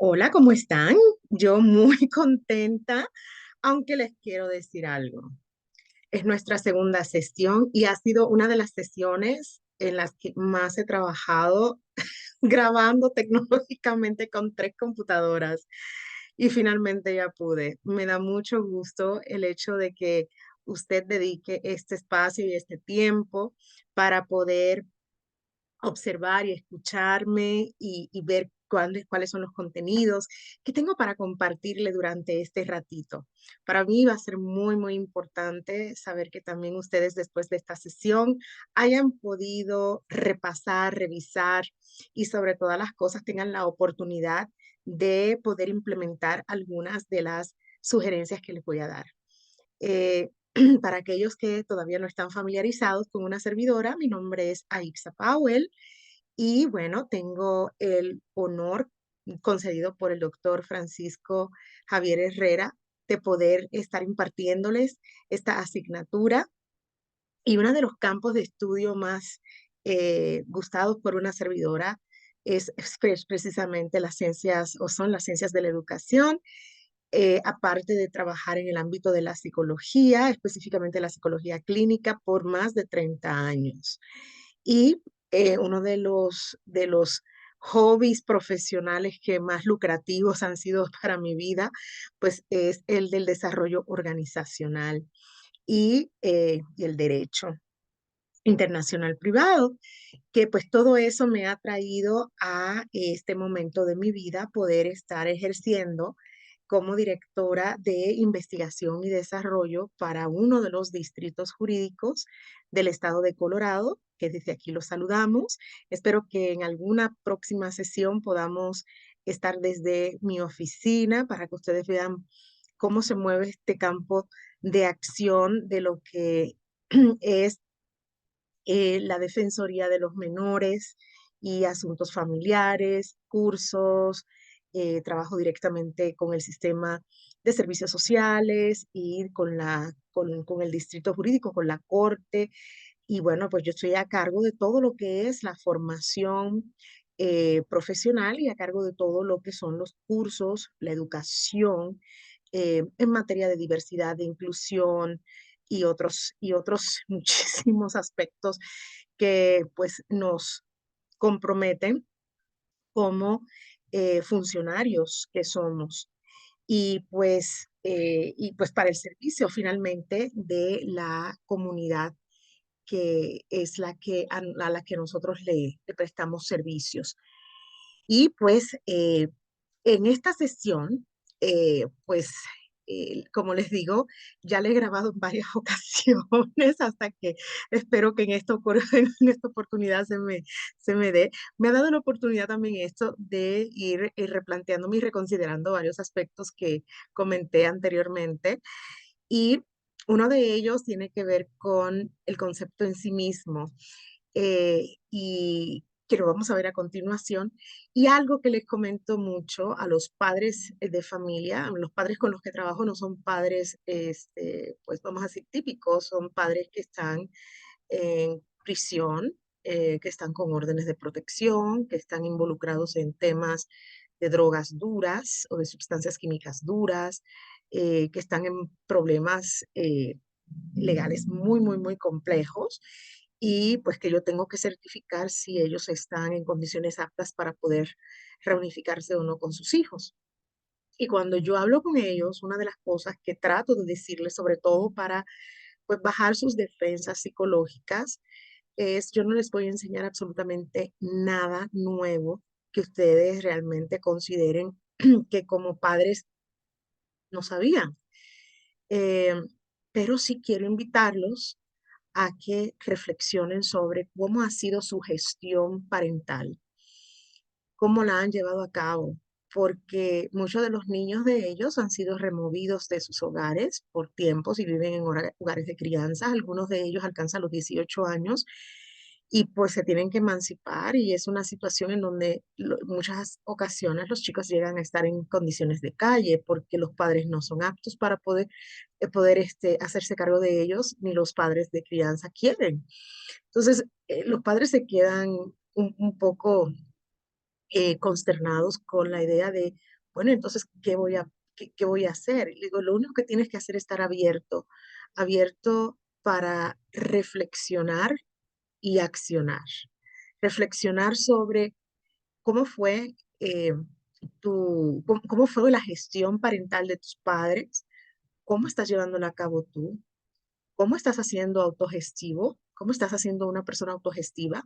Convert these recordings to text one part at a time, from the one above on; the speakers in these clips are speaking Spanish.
Hola, ¿cómo están? Yo muy contenta, aunque les quiero decir algo. Es nuestra segunda sesión y ha sido una de las sesiones en las que más he trabajado grabando tecnológicamente con tres computadoras y finalmente ya pude. Me da mucho gusto el hecho de que usted dedique este espacio y este tiempo para poder observar y escucharme y ver cuáles son los contenidos que tengo para compartirle durante este ratito. Para mí va a ser muy, muy importante saber que también ustedes después de esta sesión hayan podido repasar, revisar y sobre todas las cosas tengan la oportunidad de poder implementar algunas de las sugerencias que les voy a dar. Eh, para aquellos que todavía no están familiarizados con una servidora, mi nombre es Aixa Powell y bueno, tengo el honor concedido por el doctor Francisco Javier Herrera de poder estar impartiéndoles esta asignatura y uno de los campos de estudio más gustados por una servidora es precisamente las ciencias o son las ciencias de la educación, aparte de trabajar en el ámbito de la psicología, específicamente la psicología clínica, por más de 30 años. Y uno de los hobbies profesionales que más lucrativos han sido para mi vida, pues es el del desarrollo organizacional y el derecho internacional privado, que pues todo eso me ha traído a este momento de mi vida poder estar ejerciendo como directora de investigación y desarrollo para uno de los distritos jurídicos del estado de Colorado, que desde aquí los saludamos. Espero que en alguna próxima sesión podamos estar desde mi oficina para que ustedes vean cómo se mueve este campo de acción de lo que es la Defensoría de los Menores y Asuntos Familiares, cursos, trabajo directamente con el sistema de servicios sociales y con el distrito jurídico, con la corte. Y bueno, pues yo estoy a cargo de todo lo que es la formación profesional y a cargo de todo lo que son los cursos, la educación en materia de diversidad, de inclusión y otros muchísimos aspectos que pues nos comprometen como funcionarios que somos y pues para el servicio finalmente de la comunidad que es a la que nosotros le prestamos servicios. Y pues en esta sesión, pues como les digo, ya le he grabado en varias ocasiones hasta que espero que en esta oportunidad se me dé. Me ha dado la oportunidad también esto de ir replanteándome y reconsiderando varios aspectos que comenté anteriormente. Y uno de ellos tiene que ver con el concepto en sí mismo y que lo vamos a ver a continuación. Y algo que les comento mucho a los padres de familia, los padres con los que trabajo no son padres, pues vamos a decir, típicos, son padres que están en prisión, que están con órdenes de protección, que están involucrados en temas de drogas duras o de sustancias químicas duras, que están en problemas legales muy, muy, muy complejos y pues que yo tengo que certificar si ellos están en condiciones aptas para poder reunificarse o no con sus hijos. Y cuando yo hablo con ellos, una de las cosas que trato de decirles, sobre todo para pues bajar sus defensas psicológicas, es yo no les voy a enseñar absolutamente nada nuevo que ustedes realmente consideren que como padres no sabían. Eh, pero sí quiero invitarlos a que reflexionen sobre cómo ha sido su gestión parental, cómo la han llevado a cabo, porque muchos de los niños de ellos han sido removidos de sus hogares por tiempos y viven en hogares de crianza. Algunos de ellos alcanzan los 18 años y pues se tienen que emancipar y es una situación en donde muchas ocasiones los chicos llegan a estar en condiciones de calle porque los padres no son aptos para poder hacerse cargo de ellos, ni los padres de crianza quieren. Entonces, los padres se quedan un poco consternados con la idea de, bueno, entonces, ¿qué voy a hacer? Y le digo, lo único que tienes que hacer es estar abierto, abierto para reflexionar y accionar. Reflexionar sobre cómo fue cómo fue la gestión parental de tus padres, cómo estás llevándola a cabo tú, cómo estás haciendo autogestivo, cómo estás haciendo una persona autogestiva.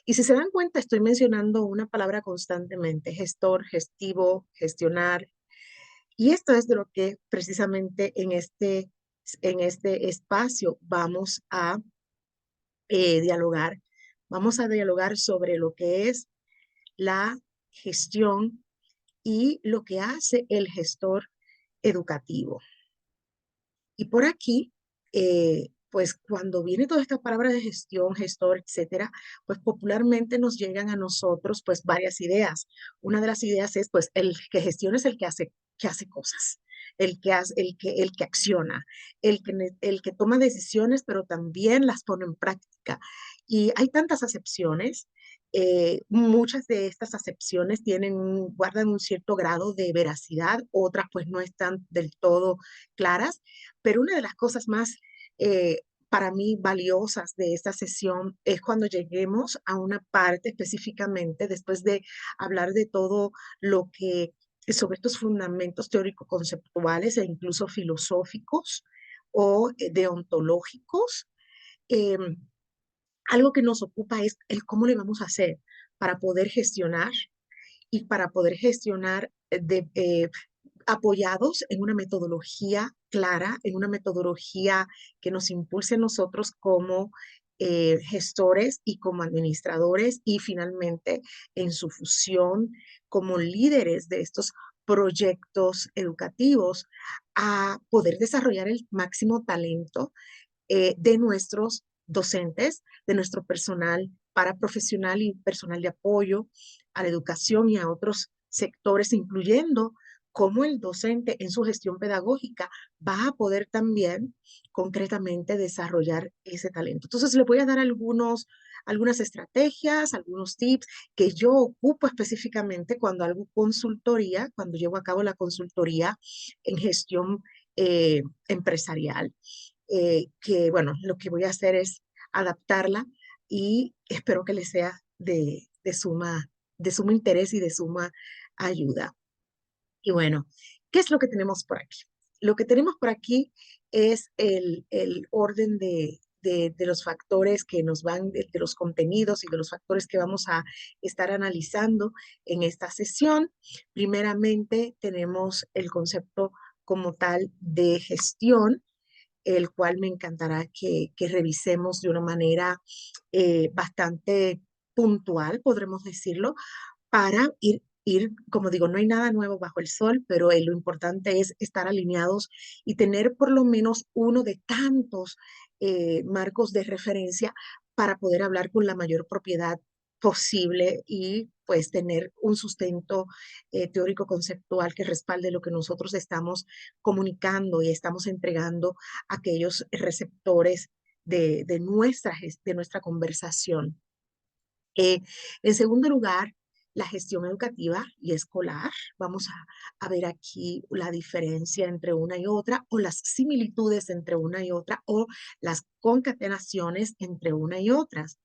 Y si se dan cuenta, estoy mencionando una palabra constantemente: gestor, gestivo, gestionar. Y esto es de lo que precisamente en este espacio vamos a dialogar. Vamos a dialogar sobre lo que es la gestión y lo que hace el gestor educativo. Y por aquí, pues cuando viene toda esta palabra de gestión, gestor, etcétera, pues popularmente nos llegan a nosotros pues varias ideas. Una de las ideas es pues el que gestiona es el que hace cosas, el que acciona, el que toma decisiones, pero también las pone en práctica. Y hay tantas acepciones. Muchas de estas acepciones guardan un cierto grado de veracidad, otras pues no están del todo claras, pero una de las cosas más para mí valiosas de esta sesión es cuando lleguemos a una parte específicamente, después de hablar de todo lo que sobre estos fundamentos teórico-conceptuales e incluso filosóficos o deontológicos. eh, Algo que nos ocupa es el cómo le vamos a hacer para poder gestionar y para poder gestionar apoyados en una metodología clara, en una metodología que nos impulse a nosotros como gestores y como administradores y finalmente en su fusión como líderes de estos proyectos educativos a poder desarrollar el máximo talento de nuestros docentes, de nuestro personal paraprofesional y personal de apoyo a la educación y a otros sectores, incluyendo cómo el docente en su gestión pedagógica va a poder también concretamente desarrollar ese talento. Entonces, le voy a dar algunas estrategias, algunos tips que yo ocupo específicamente cuando hago consultoría, cuando llevo a cabo la consultoría en gestión empresarial, que bueno, lo que voy a hacer es adaptarla y espero que les sea de suma interés y de suma ayuda. Y bueno, ¿qué es lo que tenemos por aquí? Lo que tenemos por aquí es el orden de los factores que nos van, de los contenidos y de los factores que vamos a estar analizando en esta sesión. Primeramente, tenemos el concepto como tal de gestión, el cual me encantará que revisemos de una manera bastante puntual, podremos decirlo, para como digo, no hay nada nuevo bajo el sol, pero lo importante es estar alineados y tener por lo menos uno de tantos marcos de referencia para poder hablar con la mayor propiedad posible y pues tener un sustento teórico conceptual que respalde lo que nosotros estamos comunicando y estamos entregando a aquellos receptores de nuestra conversación. Eh, en segundo lugar, la gestión educativa y escolar. Vamos a ver aquí la diferencia entre una y otra, o las similitudes entre una y otra, o las concatenaciones entre una y otras.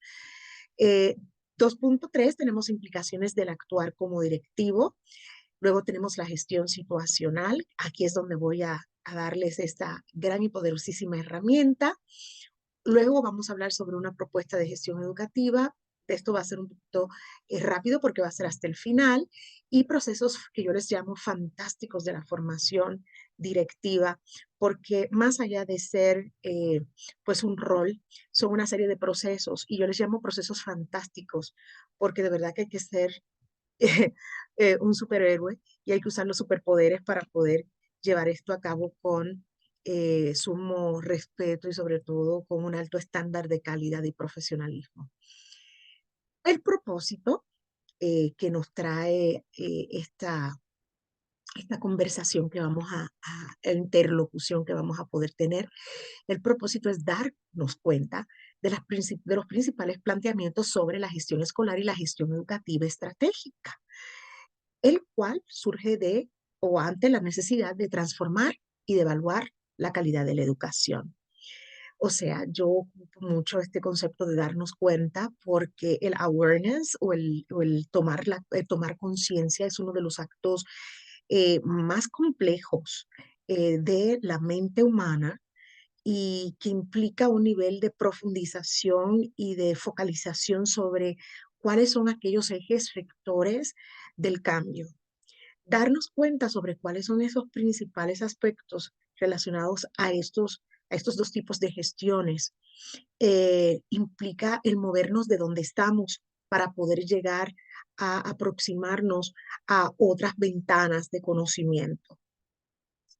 Eh, 2.3 tenemos implicaciones del actuar como directivo. Luego tenemos la gestión situacional. Aquí es donde voy a darles esta gran y poderosísima herramienta. Luego vamos a hablar sobre una propuesta de gestión educativa. Esto va a ser un poquito rápido porque va a ser hasta el final. Y procesos que yo les llamo fantásticos de la formación directiva, porque más allá de ser pues un rol, son una serie de procesos y yo les llamo procesos fantásticos, porque de verdad que hay que ser un superhéroe y hay que usar los superpoderes para poder llevar esto a cabo con sumo respeto y sobre todo con un alto estándar de calidad y profesionalismo. El propósito que nos trae esta conversación que vamos interlocución que vamos a poder tener, el propósito es darnos cuenta de los principales planteamientos sobre la gestión escolar y la gestión educativa estratégica. el cual surge de o ante la necesidad de transformar y de evaluar la calidad de la educación. O sea, yo ocupo mucho este concepto de darnos cuenta porque el awareness o el tomar conciencia es uno de los actos más complejos de la mente humana y que implica un nivel de profundización y de focalización sobre cuáles son aquellos ejes rectores del cambio. Darnos cuenta sobre cuáles son esos principales aspectos relacionados a estos dos tipos de gestiones implica el movernos de donde estamos para poder llegar a aproximarnos a otras ventanas de conocimiento.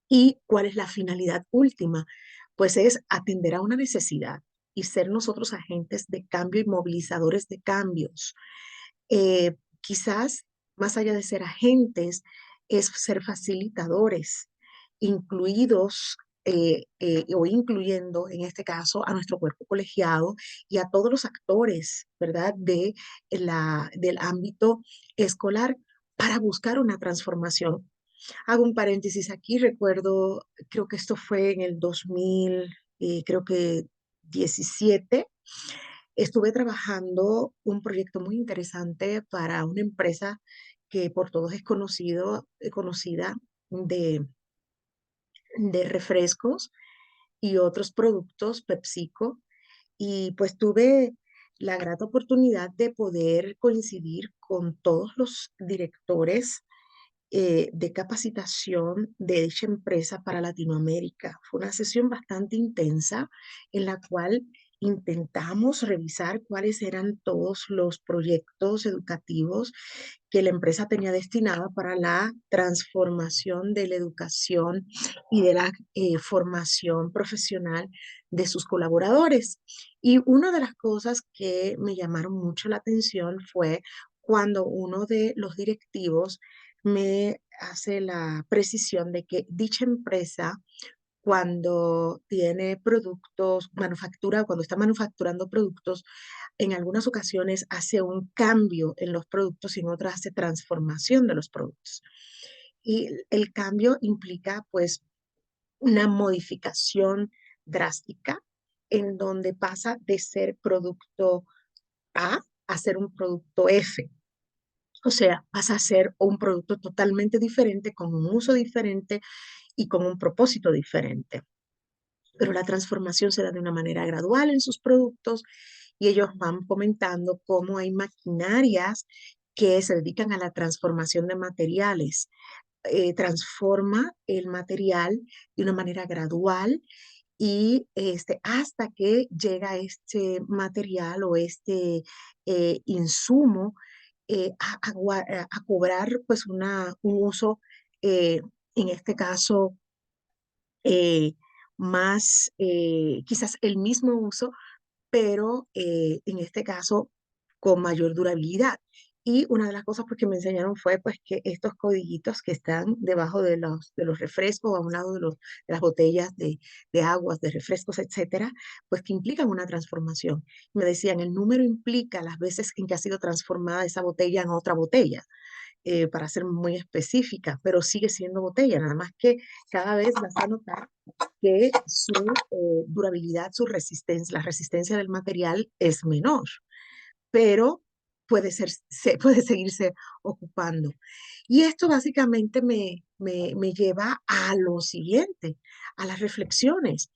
¿Y cuál es la finalidad última? Pues es atender a una necesidad y ser nosotros agentes de cambio y movilizadores de cambios. Quizás más allá de ser agentes, es ser facilitadores, incluidos o incluyendo en este caso a nuestro cuerpo colegiado y a todos los actores, ¿verdad?, del ámbito escolar para buscar una transformación. Hago un paréntesis aquí, recuerdo, creo que esto fue en el 2000, creo que 17. Estuve trabajando un proyecto muy interesante para una empresa que por todos es conocida de, de refrescos y otros productos, PepsiCo, y pues tuve la grata oportunidad de poder coincidir con todos los directores de capacitación de dicha empresa para Latinoamérica. Fue una sesión bastante intensa en la cual intentamos revisar cuáles eran todos los proyectos educativos que la empresa tenía destinada para la transformación de la educación y de la formación profesional de sus colaboradores. Y una de las cosas que me llamaron mucho la atención fue cuando uno de los directivos me hace la precisión de que dicha empresa, cuando tiene productos, cuando está manufacturando productos, en algunas ocasiones hace un cambio en los productos y en otras hace transformación de los productos. Y el cambio implica pues una modificación drástica en donde pasa de ser producto A a ser un producto F. O sea, pasa a ser un producto totalmente diferente, con un uso diferente y con un propósito diferente. Pero la transformación se da de una manera gradual en sus productos y ellos van comentando cómo hay maquinarias que se dedican a la transformación de materiales. Transforma el material de una manera gradual y hasta que llega este material o este insumo a cobrar pues un uso, eh, en este caso, eh, más, quizás el mismo uso, pero en este caso con mayor durabilidad. Y una de las cosas pues, que me enseñaron fue pues, que estos codiguitos que están debajo de los refrescos, a un lado de las botellas de aguas, de refrescos, etcétera, pues que implican una transformación. Me decían, el número implica las veces en que ha sido transformada esa botella en otra botella, para ser muy específica, pero sigue siendo botella, nada más que cada vez vas a notar que su durabilidad, la resistencia del material es menor, pero puede seguirse ocupando. Y esto básicamente me lleva a lo siguiente, a las reflexiones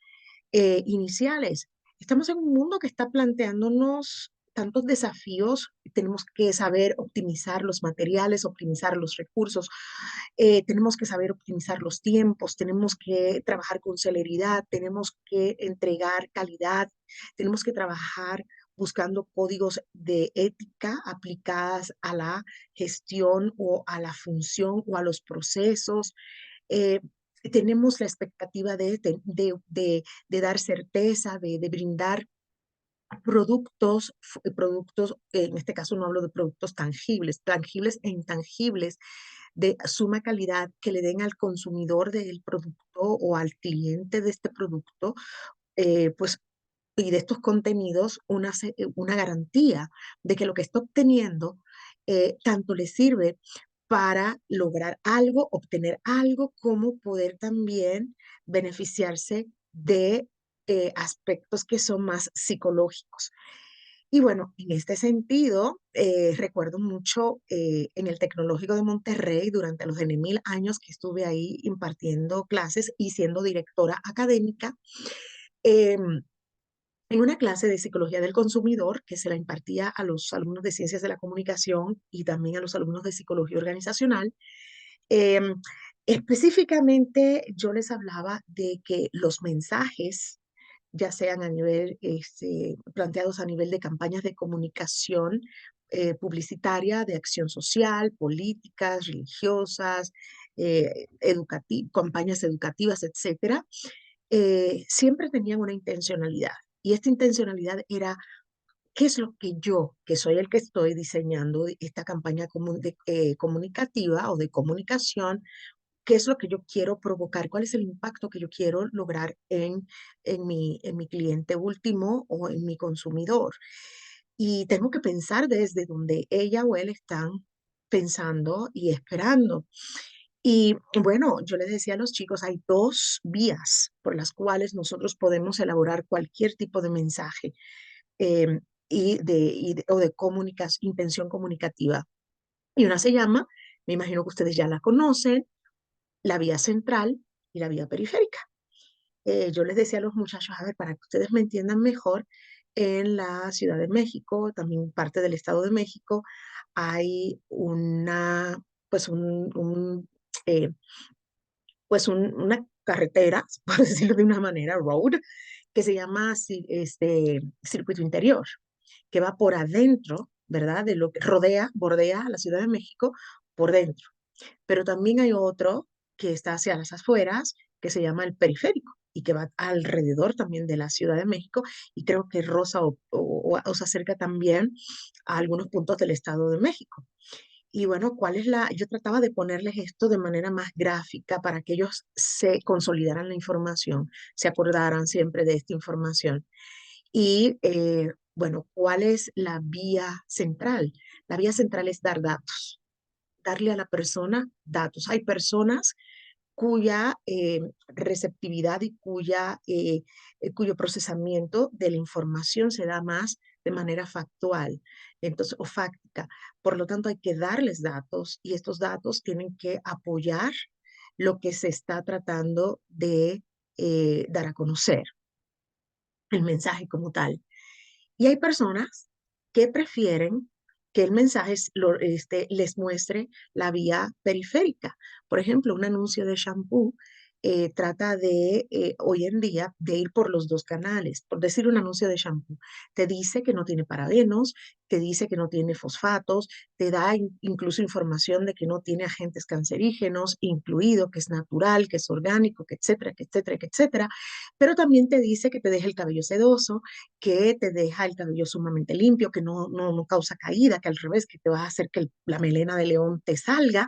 iniciales. Estamos en un mundo que está planteándonos tantos desafíos, tenemos que saber optimizar los materiales, optimizar los recursos, tenemos que saber optimizar los tiempos, tenemos que trabajar con celeridad, tenemos que entregar calidad, tenemos que trabajar buscando códigos de ética aplicadas a la gestión o a la función o a los procesos. Eh, Tenemos la expectativa de dar certeza, de brindar productos, en este caso no hablo de productos tangibles e intangibles, de suma calidad que le den al consumidor del producto o al cliente de este producto, pues, y de estos contenidos una garantía de que lo que está obteniendo tanto le sirve para lograr algo, obtener algo, como poder también beneficiarse de aspectos que son más psicológicos. Y bueno, en este sentido, recuerdo mucho en el Tecnológico de Monterrey, durante los N 1000 años que estuve ahí impartiendo clases y siendo directora académica, em, en una clase de psicología del consumidor que se la impartía a los alumnos de ciencias de la comunicación y también a los alumnos de psicología organizacional. Em, Específicamente, yo les hablaba de que los mensajes, ya sean a nivel, planteados a nivel de campañas de comunicación publicitaria, de acción social, políticas, religiosas, campañas educativas, etcétera, siempre tenían una intencionalidad. Y esta intencionalidad era: ¿qué es lo que yo, que soy el que estoy diseñando esta campaña comunicativa o de comunicación, qué es lo que yo quiero provocar? ¿Cuál es el impacto que yo quiero lograr en mi cliente último o en mi consumidor? Y tengo que pensar desde donde ella o él están pensando y esperando. Y bueno, yo les decía a los chicos, hay dos vías por las cuales nosotros podemos elaborar cualquier tipo de mensaje em, o de intención comunicativa. Y una se llama, me imagino que ustedes ya la conocen, la vía central y la vía periférica. Yo les decía a los muchachos, a ver, para que ustedes me entiendan mejor, en la Ciudad de México, también parte del Estado de México, hay pues eh, una carretera, por decirlo de una manera, road, que se llama circuito interior, que va por adentro, ¿verdad? De lo que bordea a la Ciudad de México por dentro. Pero también hay otro que está hacia las afueras, que se llama el periférico y que va alrededor también de la Ciudad de México, y creo que roza o se acerca también a algunos puntos del Estado de México. Y bueno, yo trataba de ponerles esto de manera más gráfica para que ellos se consolidaran la información, se acordaran siempre de esta información. Y bueno, ¿cuál es la vía central? La vía central es dar datos, darle a la persona datos. Hay personas cuya receptividad y cuyo procesamiento de la información se da más de manera factual, entonces, o fáctica. Por lo tanto, hay que darles datos, y estos datos tienen que apoyar lo que se está tratando de dar a conocer, el mensaje como tal. Y hay personas que prefieren que el mensaje les muestre la vía periférica. Por ejemplo, un anuncio de shampoo trata hoy en día, de ir por los dos canales. Por decir, un anuncio de shampoo, te dice que no tiene parabenos, te dice que no tiene fosfatos, te da incluso información de que no tiene agentes cancerígenos incluido, que es natural, que es orgánico, que etcétera, que etcétera, que etcétera. Pero también te dice que te deja el cabello sedoso, que te deja el cabello sumamente limpio, que no causa caída, que al revés, que te va a hacer que la melena de león te salga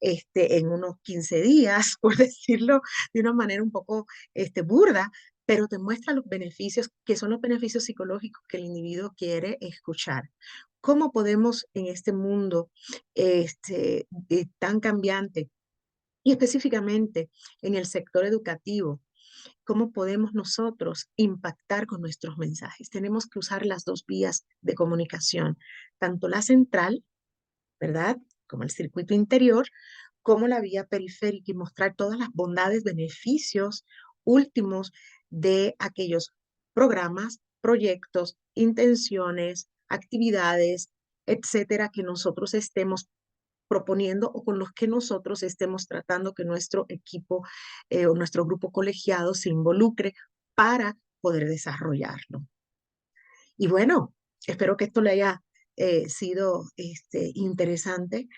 en unos 15 días, por decirlo de una manera un poco burda, pero te muestra los beneficios, que son los beneficios psicológicos que el individuo quiere escuchar. ¿Cómo podemos en este mundo tan cambiante, y específicamente en el sector educativo, cómo podemos nosotros impactar con nuestros mensajes? Tenemos que usar las dos vías de comunicación, tanto la central, ¿verdad? Como el circuito interior, como la vía periférica, y mostrar todas las bondades, beneficios últimos de aquellos programas, proyectos, intenciones, actividades, etcétera, que nosotros estemos proponiendo o con los que nosotros estemos tratando que nuestro equipo o nuestro grupo colegiado se involucre para poder desarrollarlo. Y bueno, espero que esto le haya sido interesante.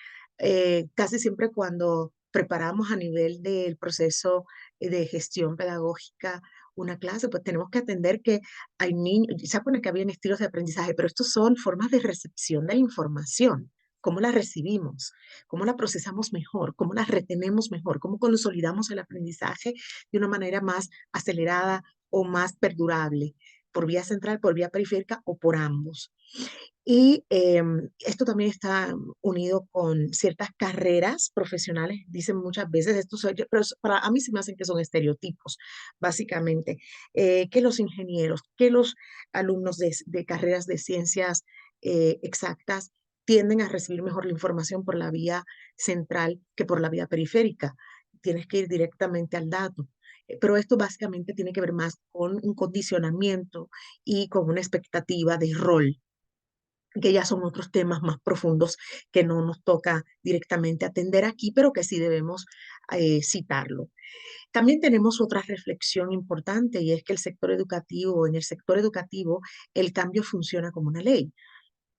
Casi siempre cuando preparamos a nivel del proceso de gestión pedagógica una clase, pues tenemos que atender que hay niños, se supone que habían estilos de aprendizaje, pero estos son formas de recepción de la información. ¿Cómo la recibimos? ¿Cómo la procesamos mejor? ¿Cómo la retenemos mejor? ¿Cómo consolidamos el aprendizaje de una manera más acelerada o más perdurable? por vía central, por vía periférica o por ambos. Y esto también está unido con ciertas carreras profesionales. Dicen muchas veces, pero para a mí se me hacen que son estereotipos, básicamente, que los ingenieros, que los alumnos de carreras de ciencias exactas tienden a recibir mejor la información por la vía central que por la vía periférica. Tienes que ir directamente al dato. Pero esto básicamente tiene que ver más con un condicionamiento y con una expectativa de rol, que ya son otros temas más profundos que no nos toca directamente atender aquí, pero que sí debemos citarlo. También tenemos otra reflexión importante, y es que en el sector educativo, el cambio funciona como una ley.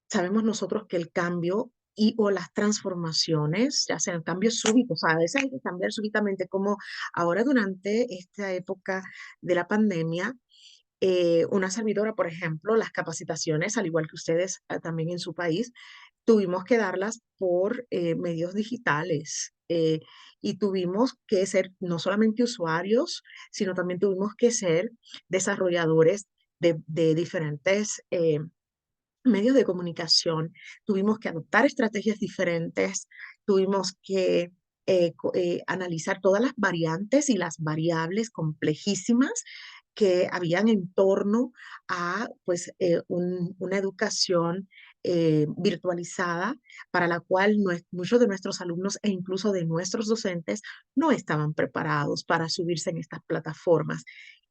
Sabemos nosotros que el cambio y o las transformaciones, ya sean cambios súbitos, a veces hay que cambiar súbitamente, como ahora durante esta época de la pandemia, una servidora, por ejemplo, las capacitaciones, al igual que ustedes también en su país, tuvimos que darlas por medios digitales, y tuvimos que ser no solamente usuarios, sino también tuvimos que ser desarrolladores de diferentes medios de comunicación. Tuvimos que adoptar estrategias diferentes, tuvimos que analizar todas las variantes y las variables complejísimas que habían en torno a pues, una educación virtualizada, para la cual muchos de nuestros alumnos e incluso de nuestros docentes no estaban preparados para subirse en estas plataformas.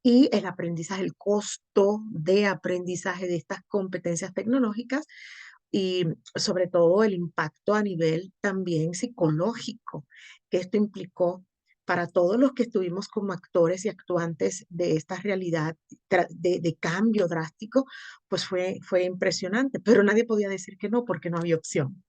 Y el aprendizaje, el costo de aprendizaje de estas competencias tecnológicas, y sobre todo el impacto a nivel también psicológico que esto implicó para todos los que estuvimos como actores y actuantes de esta realidad de cambio drástico, pues fue impresionante, pero nadie podía decir que no porque no había opción.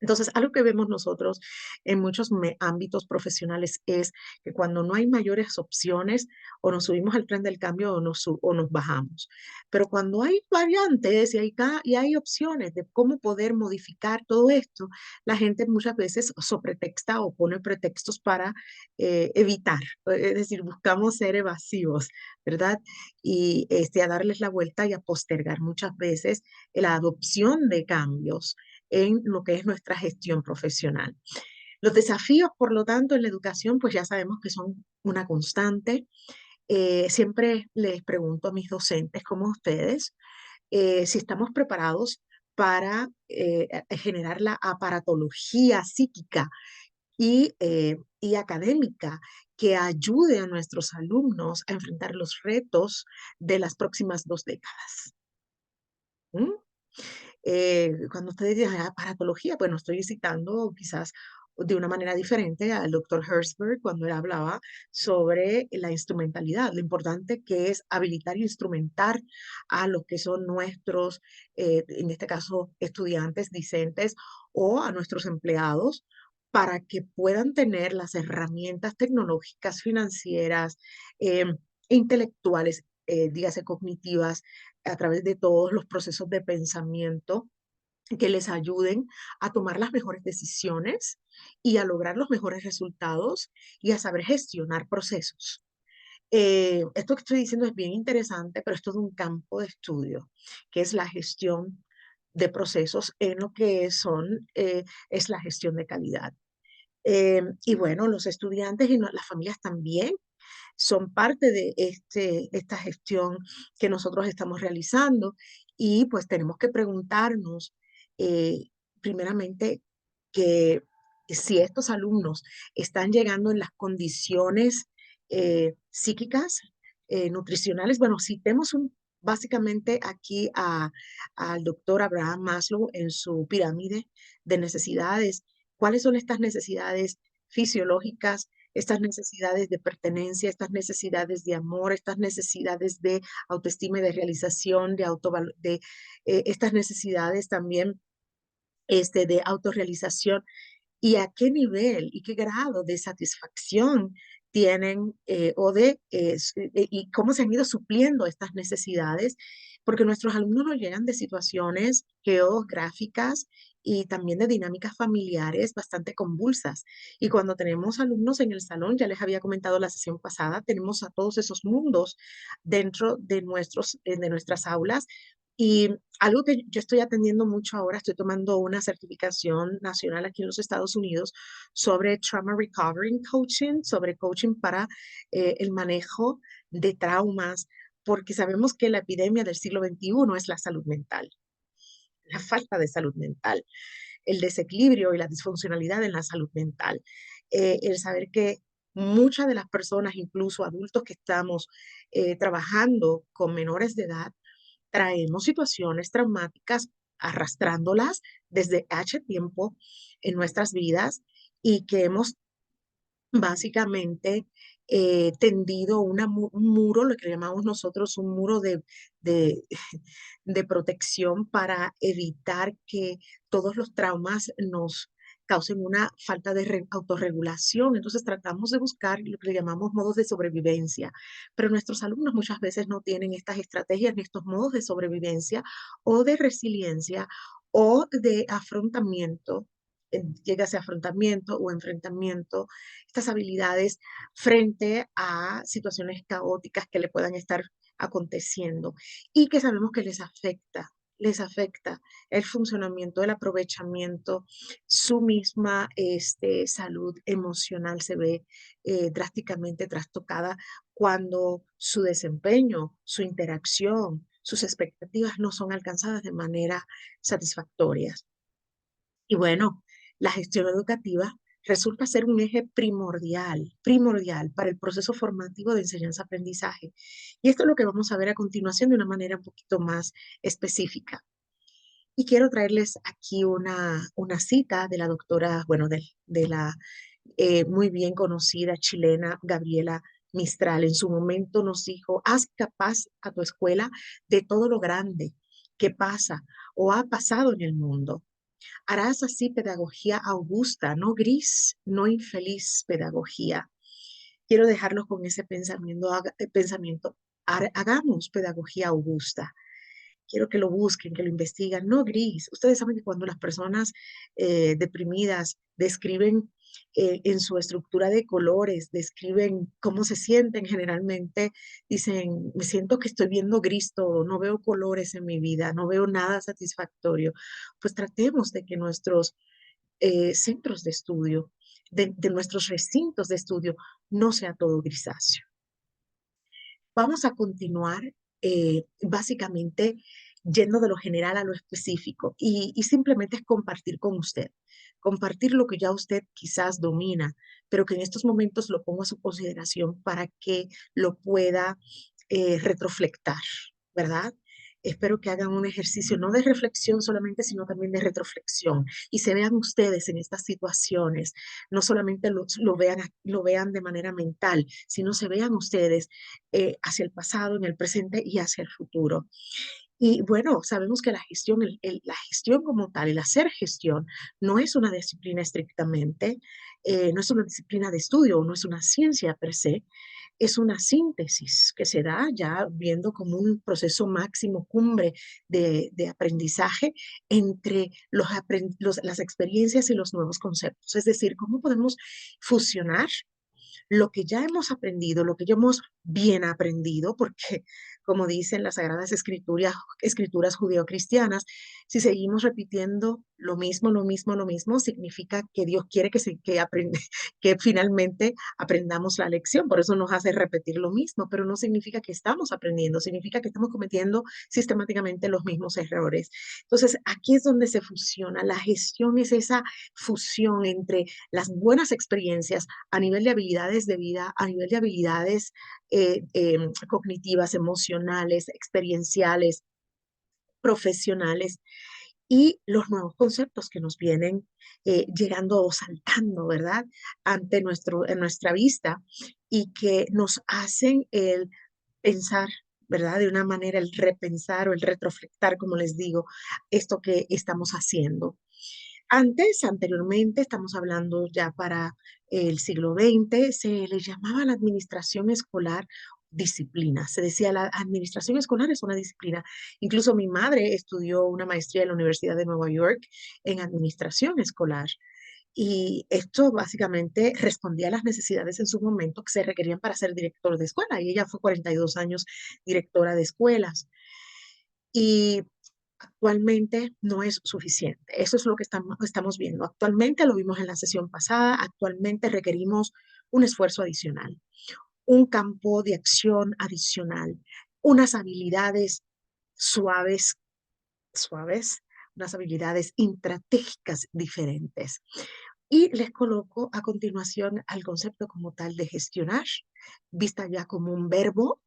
Entonces, algo que vemos nosotros en muchos ámbitos profesionales es que cuando no hay mayores opciones, o nos subimos al tren del cambio o nos bajamos. Pero cuando hay variantes y hay opciones de cómo poder modificar todo esto, la gente muchas veces sobretexta o pone pretextos para evitar. Es decir, buscamos ser evasivos, ¿verdad? Y a darles la vuelta y a postergar muchas veces la adopción de cambios en lo que es nuestra gestión profesional. Los desafíos, por lo tanto, en la educación, pues ya sabemos que son una constante. Siempre les pregunto a mis docentes, como ustedes, si estamos preparados para generar la aparatología psíquica y académica que ayude a nuestros alumnos a enfrentar los retos de las próximas 2 décadas. ¿Mm? Cuando ustedes dicen aparatología, pues no estoy citando quizás de una manera diferente al doctor Herzberg cuando él hablaba sobre la instrumentalidad, lo importante que es habilitar y instrumentar a los que son nuestros, en este caso, estudiantes, discentes o a nuestros empleados, para que puedan tener las herramientas tecnológicas, financieras, eh, intelectuales, dígase cognitivas, a través de todos los procesos de pensamiento que les ayuden a tomar las mejores decisiones y a lograr los mejores resultados y a saber gestionar procesos. Esto que estoy diciendo es bien interesante, pero es todo un campo de estudio, que es la gestión de procesos en lo que es la gestión de calidad. Y bueno, los estudiantes y las familias también son parte de esta gestión que nosotros estamos realizando, y pues tenemos que preguntarnos eh, primeramente que si estos alumnos están llegando en las condiciones psíquicas, nutricionales. Bueno, citemos básicamente aquí al doctor Abraham Maslow en su pirámide de necesidades. ¿Cuáles son estas necesidades fisiológicas, estas necesidades de pertenencia, estas necesidades de amor, estas necesidades de autoestima y de realización, estas necesidades también de autorrealización, y a qué nivel y qué grado de satisfacción tienen y cómo se han ido supliendo estas necesidades, porque nuestros alumnos nos llegan de situaciones geográficas y también de dinámicas familiares bastante convulsas. Y cuando tenemos alumnos en el salón, ya les había comentado la sesión pasada, tenemos a todos esos mundos dentro de de nuestras aulas. Y algo que yo estoy atendiendo mucho ahora, estoy tomando una certificación nacional aquí en los Estados Unidos sobre Trauma Recovery Coaching, sobre coaching para el manejo de traumas, porque sabemos que la epidemia del siglo XXI es la salud mental, la falta de salud mental, el desequilibrio y la disfuncionalidad en la salud mental. El saber que muchas de las personas, incluso adultos que estamos trabajando con menores de edad, traemos situaciones traumáticas arrastrándolas desde hace tiempo en nuestras vidas y que hemos básicamente tendido un muro, lo que llamamos nosotros un muro de, de protección para evitar que todos los traumas nos causen una falta de autorregulación. Entonces tratamos de buscar lo que le llamamos modos de sobrevivencia, pero nuestros alumnos muchas veces no tienen estas estrategias ni estos modos de sobrevivencia o de resiliencia o de afrontamiento, llega ese afrontamiento o enfrentamiento, estas habilidades frente a situaciones caóticas que le puedan estar aconteciendo y que sabemos que les afecta el funcionamiento, el aprovechamiento, su misma salud emocional se ve drásticamente trastocada cuando su desempeño, su interacción, sus expectativas no son alcanzadas de manera satisfactoria. Y bueno, la gestión educativa resulta ser un eje primordial para el proceso formativo de enseñanza-aprendizaje. Y esto es lo que vamos a ver a continuación de una manera un poquito más específica. Y quiero traerles aquí una cita de la doctora, bueno, de la muy bien conocida chilena Gabriela Mistral. En su momento nos dijo, haz capaz a tu escuela de todo lo grande que pasa o ha pasado en el mundo. Harás así pedagogía augusta, no gris, no infeliz pedagogía. Quiero dejarlos con ese pensamiento. Hagamos pedagogía augusta. Quiero que lo busquen, que lo investiguen, no gris. Ustedes saben que cuando las personas deprimidas describen en su estructura de colores, describen cómo se sienten generalmente, dicen, me siento que estoy viendo gris todo, no veo colores en mi vida, no veo nada satisfactorio. Pues tratemos de que nuestros centros de estudio, de nuestros recintos de estudio, no sea todo grisáceo. Vamos a continuar básicamente yendo de lo general a lo específico y simplemente es compartir con usted, compartir lo que ya usted quizás domina, pero que en estos momentos lo pongo a su consideración para que lo pueda retroflectar, ¿verdad? Espero que hagan un ejercicio no de reflexión solamente, sino también de retroflexión y se vean ustedes en estas situaciones, no solamente lo vean de manera mental, sino se vean ustedes hacia el pasado, en el presente y hacia el futuro. Y bueno, sabemos que la gestión, la gestión como tal, el hacer gestión, no es una disciplina estrictamente, no es una disciplina de estudio, no es una ciencia per se, es una síntesis que se da ya viendo como un proceso máximo cumbre de aprendizaje entre las experiencias y los nuevos conceptos. Es decir, cómo podemos fusionar lo que ya hemos aprendido, lo que ya hemos bien aprendido, porque como dicen las Sagradas Escrituras judeocristianas, si seguimos repitiendo lo mismo, significa que Dios quiere que finalmente aprendamos la lección. Por eso nos hace repetir lo mismo, pero no significa que estamos aprendiendo, significa que estamos cometiendo sistemáticamente los mismos errores. Entonces, aquí es donde se fusiona. La gestión es esa fusión entre las buenas experiencias a nivel de habilidades de vida, a nivel de habilidades cognitivas, emocionales, experienciales, profesionales y los nuevos conceptos que nos vienen llegando o saltando, ¿verdad? En nuestra vista y que nos hacen el pensar, ¿verdad? De una manera, el repensar o el retroflectar, como les digo, esto que estamos haciendo. Anteriormente, estamos hablando ya para el siglo XX, se le llamaba la administración escolar disciplina. Se decía, la administración escolar es una disciplina. Incluso mi madre estudió una maestría en la Universidad de Nueva York en administración escolar. Y esto básicamente respondía a las necesidades en su momento que se requerían para ser director de escuela. Y ella fue 42 años directora de escuelas. Y actualmente no es suficiente. Eso es lo que estamos viendo. Actualmente lo vimos en la sesión pasada. Actualmente requerimos un esfuerzo adicional, un campo de acción adicional, unas habilidades suaves, suaves, unas habilidades intratégicas diferentes. Y les coloco a continuación al concepto como tal de gestionar, vista ya como un verbo,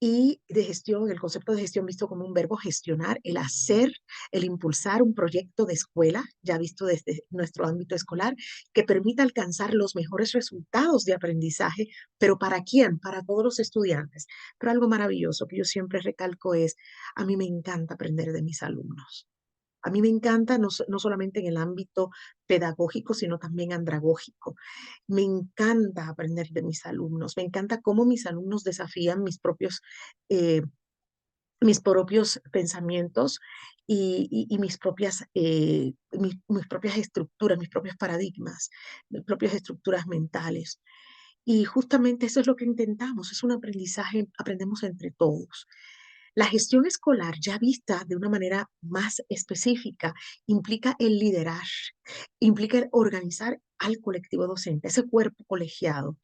y de gestión, el concepto de gestión visto como un verbo gestionar, el hacer, el impulsar un proyecto de escuela, ya visto desde nuestro ámbito escolar, que permita alcanzar los mejores resultados de aprendizaje, pero ¿para quién? Para todos los estudiantes. Pero algo maravilloso que yo siempre recalco es, a mí me encanta aprender de mis alumnos. A mí me encanta no solamente en el ámbito pedagógico, sino también andragógico. Me encanta aprender de mis alumnos, me encanta cómo mis alumnos desafían eh, mis propios pensamientos y mis propias estructuras, mis propios paradigmas, mis propias estructuras mentales. Y justamente eso es lo que intentamos, es un aprendizaje, aprendemos entre todos. La gestión escolar, ya vista de una manera más específica, implica el liderar, implica el organizar al colectivo docente, ese cuerpo colegiado,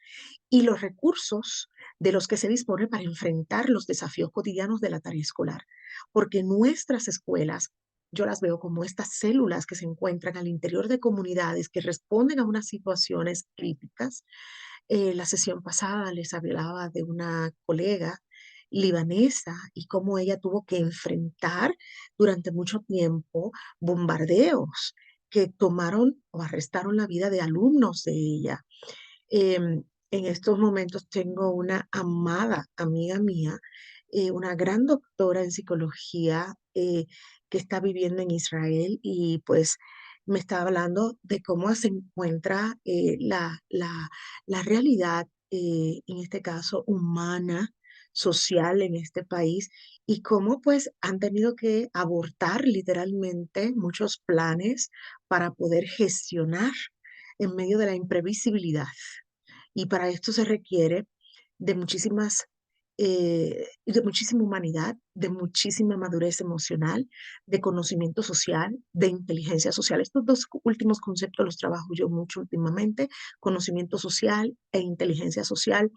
y los recursos de los que se dispone para enfrentar los desafíos cotidianos de la tarea escolar. Porque nuestras escuelas, yo las veo como estas células que se encuentran al interior de comunidades que responden a unas situaciones críticas. La sesión pasada les hablaba de una colega libanesa y cómo ella tuvo que enfrentar durante mucho tiempo bombardeos que tomaron o arrestaron la vida de alumnos de ella. En estos momentos tengo una amada amiga mía, una gran doctora en psicología que está viviendo en Israel y pues me está hablando de cómo se encuentra la realidad, en este caso humana, social en este país y cómo pues han tenido que abortar literalmente muchos planes para poder gestionar en medio de la imprevisibilidad. Y para esto se requiere de de muchísima humanidad, de muchísima madurez emocional, de conocimiento social, de inteligencia social. Estos dos últimos conceptos los trabajo yo mucho últimamente, conocimiento social e inteligencia social,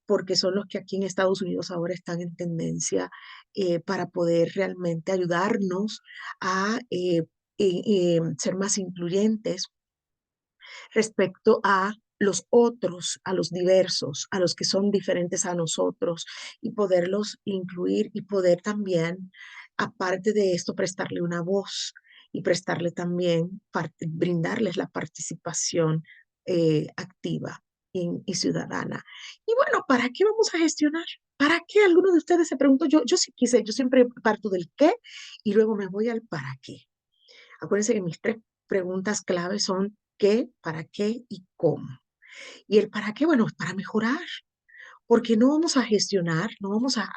porque son los que aquí en Estados Unidos ahora están en tendencia para poder realmente ayudarnos a ser más incluyentes respecto a los otros, a los diversos, a los que son diferentes a nosotros y poderlos incluir y poder también, aparte de esto, prestarle una voz y prestarle también, brindarles la participación activa y ciudadana. Y bueno, ¿para qué vamos a gestionar? ¿Para qué? Alguno de ustedes se preguntó, yo sí quise, yo siempre parto del qué y luego me voy al para qué. Acuérdense que mis tres preguntas clave son qué, para qué y cómo. Y el para qué, bueno, es para mejorar, porque no vamos a gestionar, no vamos a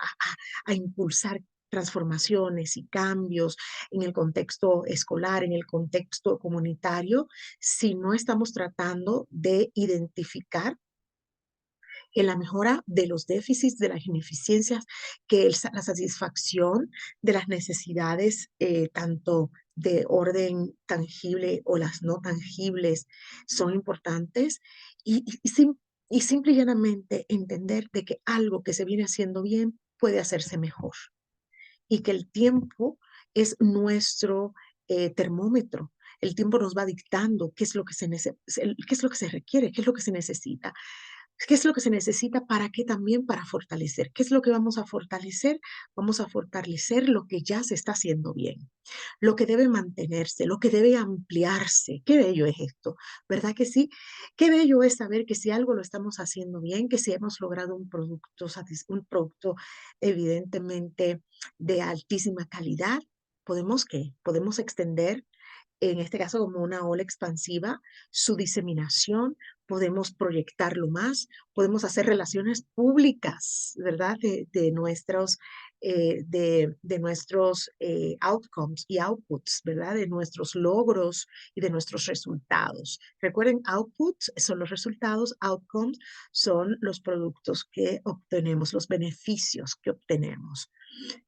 impulsar transformaciones y cambios en el contexto escolar, en el contexto comunitario, si no estamos tratando de identificar en la mejora de los déficits, de las ineficiencias, que la satisfacción de las necesidades, tanto de orden tangible o las no tangibles, son importantes y simple y llanamente entender de que algo que se viene haciendo bien puede hacerse mejor y que el tiempo es nuestro termómetro. El tiempo nos va dictando qué es lo que qué es lo que se requiere, qué es lo que se necesita. ¿Qué es lo que se necesita? ¿Para qué también? Para fortalecer. ¿Qué es lo que vamos a fortalecer? Vamos a fortalecer lo que ya se está haciendo bien, lo que debe mantenerse, lo que debe ampliarse. Qué bello es esto, ¿verdad que sí? Qué bello es saber que si algo lo estamos haciendo bien, que si hemos logrado un producto evidentemente de altísima calidad, ¿podemos qué? Podemos extender en este caso como una ola expansiva, su diseminación, podemos proyectarlo más, podemos hacer relaciones públicas, ¿verdad? De nuestros outcomes y outputs, ¿verdad? De nuestros logros y de nuestros resultados. Recuerden, outputs son los resultados, outcomes son los productos que obtenemos, los beneficios que obtenemos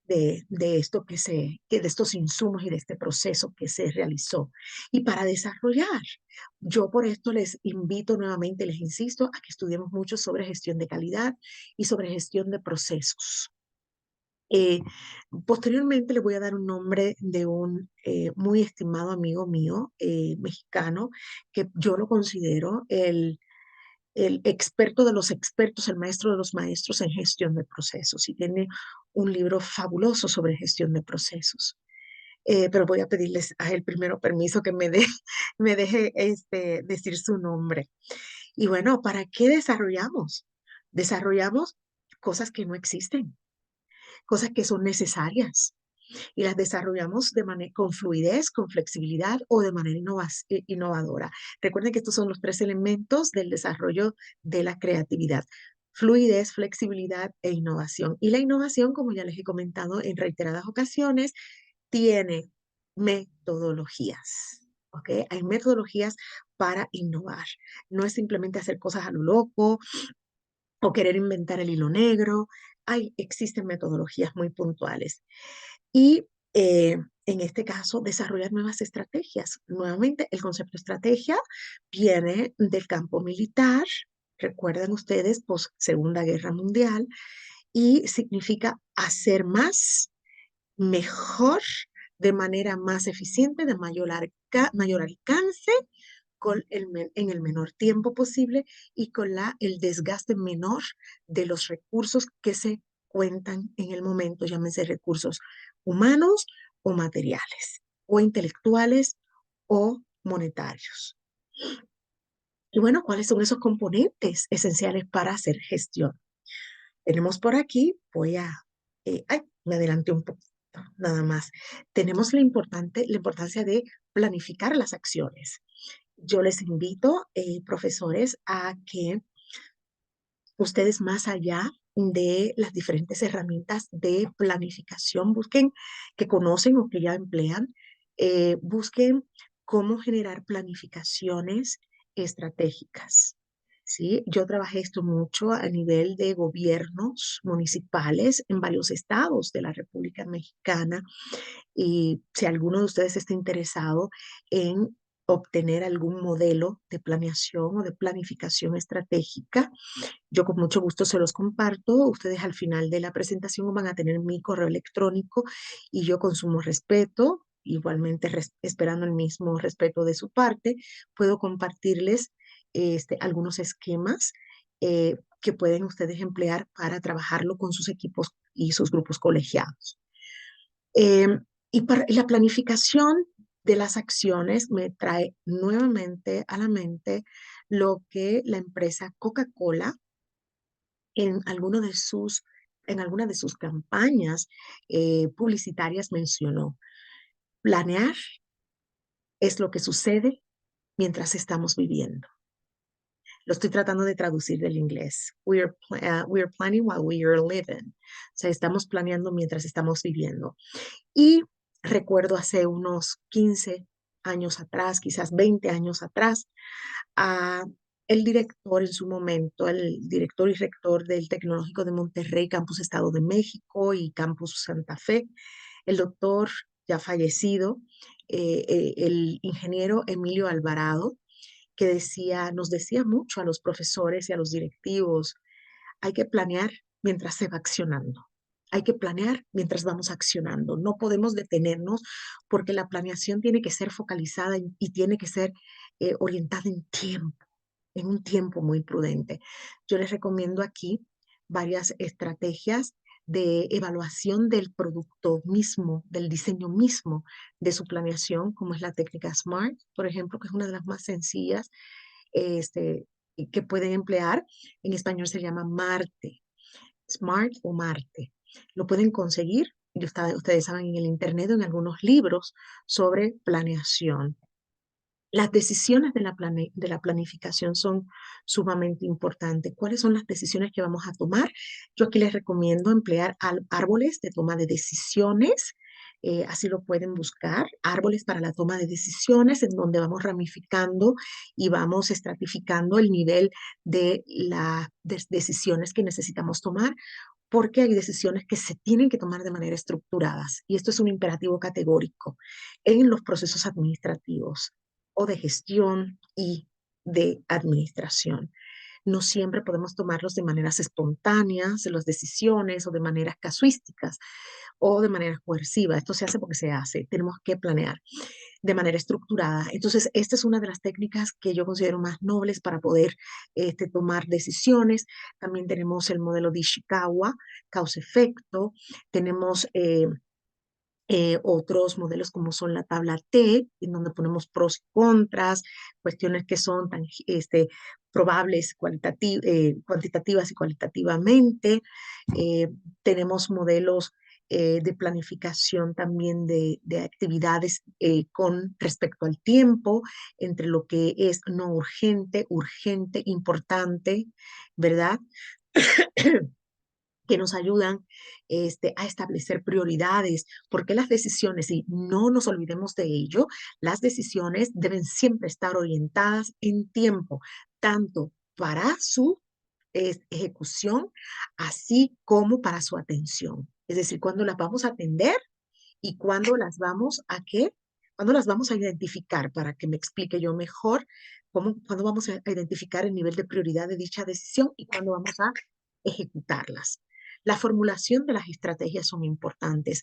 de esto de estos insumos y de este proceso que se realizó. Y para desarrollar, yo por esto les invito nuevamente, les insisto, a que estudiemos mucho sobre gestión de calidad y sobre gestión de procesos. Eh, Posteriormente le voy a dar un nombre de un muy estimado amigo mío, mexicano, que yo lo considero el experto de los expertos, el maestro de los maestros en gestión de procesos, y tiene un libro fabuloso sobre gestión de procesos. Pero voy a pedirles a él primero permiso que me deje decir su nombre. Y bueno, ¿para qué desarrollamos? Desarrollamos cosas que no existen, cosas que son necesarias y las desarrollamos con fluidez, con flexibilidad o de manera innovadora. Recuerden que estos son los tres elementos del desarrollo de la creatividad: fluidez, flexibilidad e innovación. Y la innovación, como ya les he comentado en reiteradas ocasiones, tiene metodologías. ¿Ok? Hay metodologías para innovar. No es simplemente hacer cosas a lo loco o querer inventar el hilo negro. Existen metodologías muy puntuales. Y en este caso, desarrollar nuevas estrategias. Nuevamente, el concepto de estrategia viene del campo militar. Recuerden ustedes, post Segunda Guerra Mundial, y significa hacer más, mejor, de manera más eficiente, de mayor alcance, en el menor tiempo posible y con el desgaste menor de los recursos que se cuentan en el momento, llámense recursos humanos o materiales, o intelectuales o monetarios. Y bueno, ¿cuáles son esos componentes esenciales para hacer gestión? Tenemos por aquí, me adelanté un poquito, nada más. Tenemos la importancia de planificar las acciones. Yo les invito, profesores, a que ustedes, más allá de las diferentes herramientas de planificación, busquen, que conocen o que ya emplean, busquen cómo generar planificaciones estratégicas. ¿Sí? Yo trabajé esto mucho a nivel de gobiernos municipales en varios estados de la República Mexicana, y si alguno de ustedes está interesado en obtener algún modelo de planeación o de planificación estratégica, yo con mucho gusto se los comparto. Ustedes al final de la presentación van a tener mi correo electrónico, y yo, con sumo respeto, igualmente esperando el mismo respeto de su parte, puedo compartirles algunos esquemas que pueden ustedes emplear para trabajarlo con sus equipos y sus grupos colegiados. Eh, y para la planificación de las acciones me trae nuevamente a la mente lo que la empresa Coca-Cola en, en alguna de sus campañas publicitarias mencionó: planear es lo que sucede mientras estamos viviendo. Lo estoy tratando de traducir del inglés. We are planning while we are living. O sea, estamos planeando mientras estamos viviendo. Y recuerdo hace unos 15 años atrás, quizás 20 años atrás, a el director en su momento, el director y rector del Tecnológico de Monterrey, Campus Estado de México y Campus Santa Fe, el doctor ya fallecido, el ingeniero Emilio Alvarado, que nos decía mucho a los profesores y a los directivos: hay que planear mientras se va accionando. Hay que planear mientras vamos accionando. No podemos detenernos, porque la planeación tiene que ser focalizada y tiene que ser orientada en tiempo, en un tiempo muy prudente. Yo les recomiendo aquí varias estrategias de evaluación del producto mismo, del diseño mismo de su planeación, como es la técnica SMART, por ejemplo, que es una de las más sencillas este, que pueden emplear. En español se llama Marte, Smart o Marte. Lo pueden conseguir ustedes saben, en el internet o en algunos libros sobre planeación. Las decisiones de la planificación son sumamente importantes. ¿Cuáles son las decisiones que vamos a tomar? Yo aquí les recomiendo emplear árboles de toma de decisiones. Así lo pueden buscar, árboles para la toma de decisiones, en donde vamos ramificando y vamos estratificando el nivel de las decisiones que necesitamos tomar, porque hay decisiones que se tienen que tomar de manera estructuradas, y esto es un imperativo categórico en los procesos administrativos o de gestión y de administración. No siempre podemos tomarlos de maneras espontáneas, las decisiones, o de maneras casuísticas o de manera coerciva. Esto se hace porque se hace. Tenemos que planear de manera estructurada. Entonces, esta es una de las técnicas que yo considero más nobles para poder tomar decisiones. También tenemos el modelo de Ishikawa, causa-efecto. Tenemos otros modelos como son la tabla T, en donde ponemos pros y contras, cuestiones que son tan, probables cuantitativas y cualitativamente. Eh, Tenemos modelos de planificación también de actividades con respecto al tiempo, entre lo que es no urgente, urgente, importante, ¿verdad? Que nos ayudan a establecer prioridades, porque las decisiones, y no nos olvidemos de ello, las decisiones deben siempre estar orientadas en tiempo, tanto para su ejecución, así como para su atención. Es decir, cuándo las vamos a atender y cuándo las vamos a qué, cuándo las vamos a identificar, para que me explique yo mejor cuándo vamos a identificar el nivel de prioridad de dicha decisión y cuándo vamos a ejecutarlas. La formulación de las estrategias son importantes.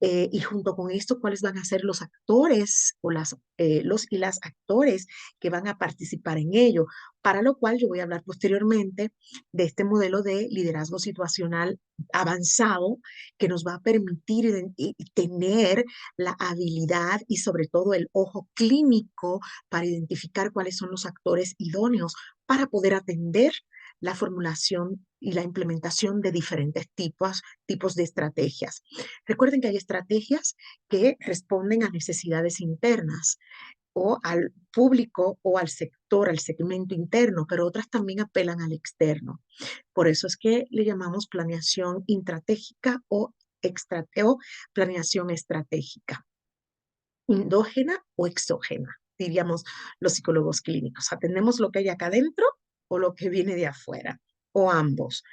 Y junto con esto, cuáles van a ser los actores o los y las actores que van a participar en ello, para lo cual yo voy a hablar posteriormente de este modelo de liderazgo situacional avanzado, que nos va a permitir tener la habilidad y sobre todo el ojo clínico para identificar cuáles son los actores idóneos para poder atender la formulación y la implementación de diferentes tipos de estrategias. Recuerden que hay estrategias que responden a necesidades internas o al público o al sector, al segmento interno, pero otras también apelan al externo. Por eso es que le llamamos planeación intratégica o planeación estratégica, endógena o exógena, diríamos los psicólogos clínicos. Atendemos lo que hay acá adentro o lo que viene de afuera, o ambos.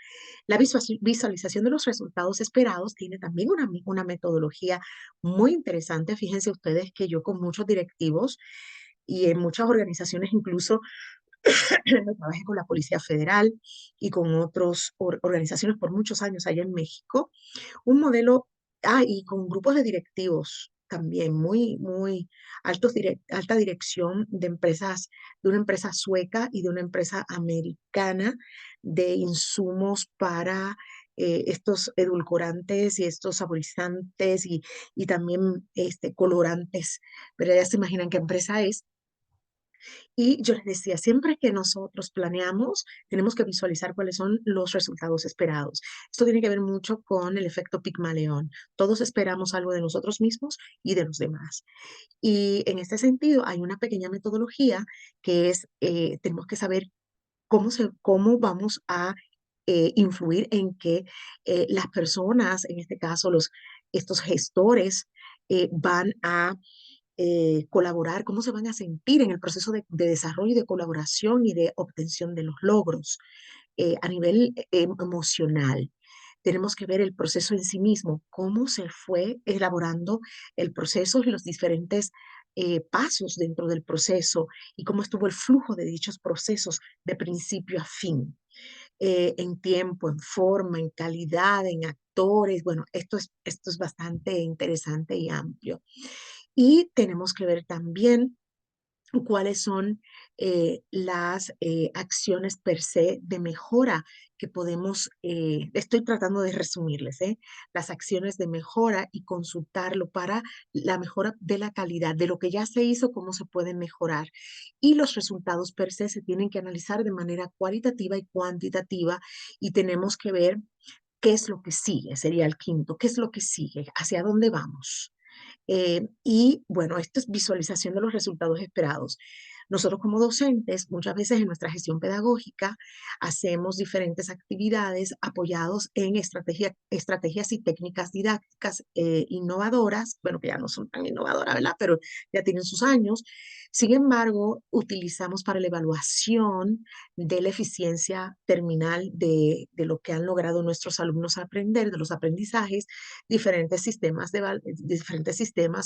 La visualización de los resultados esperados tiene también una metodología muy interesante. Fíjense ustedes que yo con muchos directivos y en muchas organizaciones, incluso trabajé con la Policía Federal y con otras organizaciones por muchos años allá en México, un modelo, y con grupos de directivos también, muy alta dirección de empresas, de una empresa sueca y de una empresa americana de insumos para estos edulcorantes y estos saborizantes y también colorantes, pero ya se imaginan qué empresa es. Y yo les decía, siempre que nosotros planeamos, tenemos que visualizar cuáles son los resultados esperados. Esto tiene que ver mucho con el efecto Pigmalión. Todos esperamos algo de nosotros mismos y de los demás. Y en este sentido, hay una pequeña metodología que es, tenemos que saber cómo vamos a influir en que las personas, en este caso estos gestores, van a colaborar, cómo se van a sentir en el proceso de desarrollo y de colaboración y de obtención de los logros a nivel emocional. Tenemos que ver el proceso en sí mismo, cómo se fue elaborando el proceso y los diferentes pasos dentro del proceso y cómo estuvo el flujo de dichos procesos de principio a fin, en tiempo, en forma, en calidad, en actores. Bueno, esto es bastante interesante y amplio. Y tenemos que ver también cuáles son las acciones per se de mejora que podemos, estoy tratando de resumirles, las acciones de mejora y consultarlo para la mejora de la calidad, de lo que ya se hizo, cómo se puede mejorar. Y los resultados per se tienen que analizar de manera cualitativa y cuantitativa, y tenemos que ver ¿Qué es lo que sigue? Sería el quinto. ¿Qué es lo que sigue? ¿Hacia dónde vamos? Y bueno, esto es visualización de los resultados esperados. Nosotros como docentes, muchas veces en nuestra gestión pedagógica, hacemos diferentes actividades apoyados en estrategias y técnicas didácticas innovadoras, bueno, que ya no son tan innovadoras, ¿verdad? Pero ya tienen sus años. Sin embargo, utilizamos para la evaluación de la eficiencia terminal de lo que han logrado nuestros alumnos aprender, de los aprendizajes, diferentes sistemas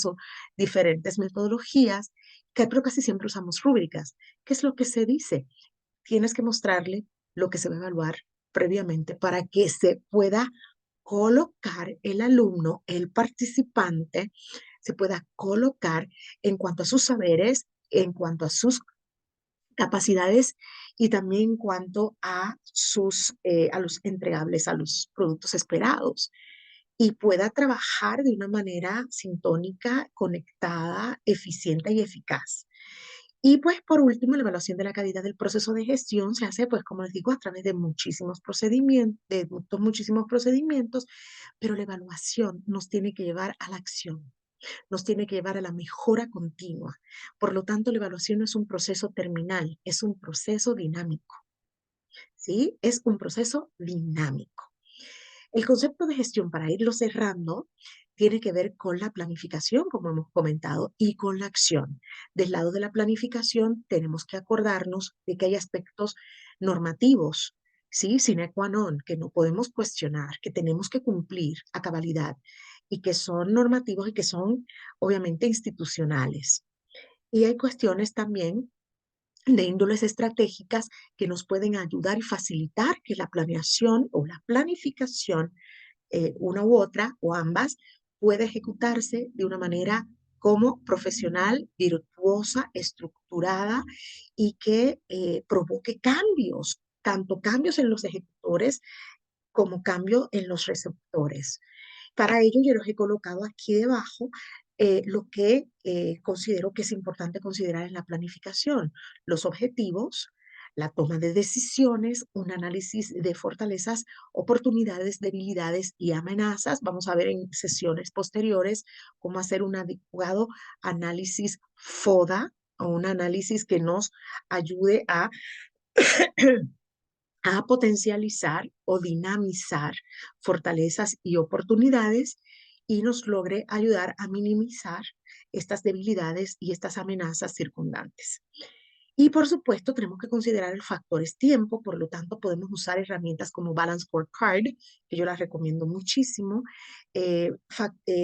o diferentes metodologías, que pero casi siempre usamos rúbricas. ¿Qué es lo que se dice? Tienes que mostrarle lo que se va a evaluar previamente para que se pueda colocar el alumno, el participante, se pueda colocar en cuanto a sus saberes, en cuanto a sus capacidades y también en cuanto a los entregables, a los productos esperados y pueda trabajar de una manera sintónica, conectada, eficiente y eficaz. Y pues por último, la evaluación de la calidad del proceso de gestión se hace, pues como les digo, a través de muchísimos procedimientos, pero la evaluación nos tiene que llevar a la acción, nos tiene que llevar a la mejora continua. Por lo tanto, la evaluación no es un proceso terminal, es un proceso dinámico, ¿sí? Es un proceso dinámico. El concepto de gestión, para irlo cerrando, tiene que ver con la planificación, como hemos comentado, y con la acción. Del lado de la planificación, tenemos que acordarnos de que hay aspectos normativos, ¿sí? Sine qua non, que no podemos cuestionar, que tenemos que cumplir a cabalidad y que son normativos y que son obviamente institucionales. Y hay cuestiones también de índoles estratégicas que nos pueden ayudar y facilitar que la planeación o la planificación una u otra o ambas, puede ejecutarse de una manera como profesional, virtuosa, estructurada y que provoque cambios, tanto cambios en los ejecutores como cambio en los receptores. Para ello, yo los he colocado aquí debajo lo que considero que es importante considerar en la planificación, los objetivos, la toma de decisiones, un análisis de fortalezas, oportunidades, debilidades y amenazas. Vamos a ver en sesiones posteriores cómo hacer un adecuado análisis FODA o un análisis que nos ayude a potencializar o dinamizar fortalezas y oportunidades y nos logre ayudar a minimizar estas debilidades y estas amenazas circundantes. Y por supuesto, tenemos que considerar el factor es tiempo, por lo tanto, podemos usar herramientas como Balance Scorecard, que yo las recomiendo muchísimo.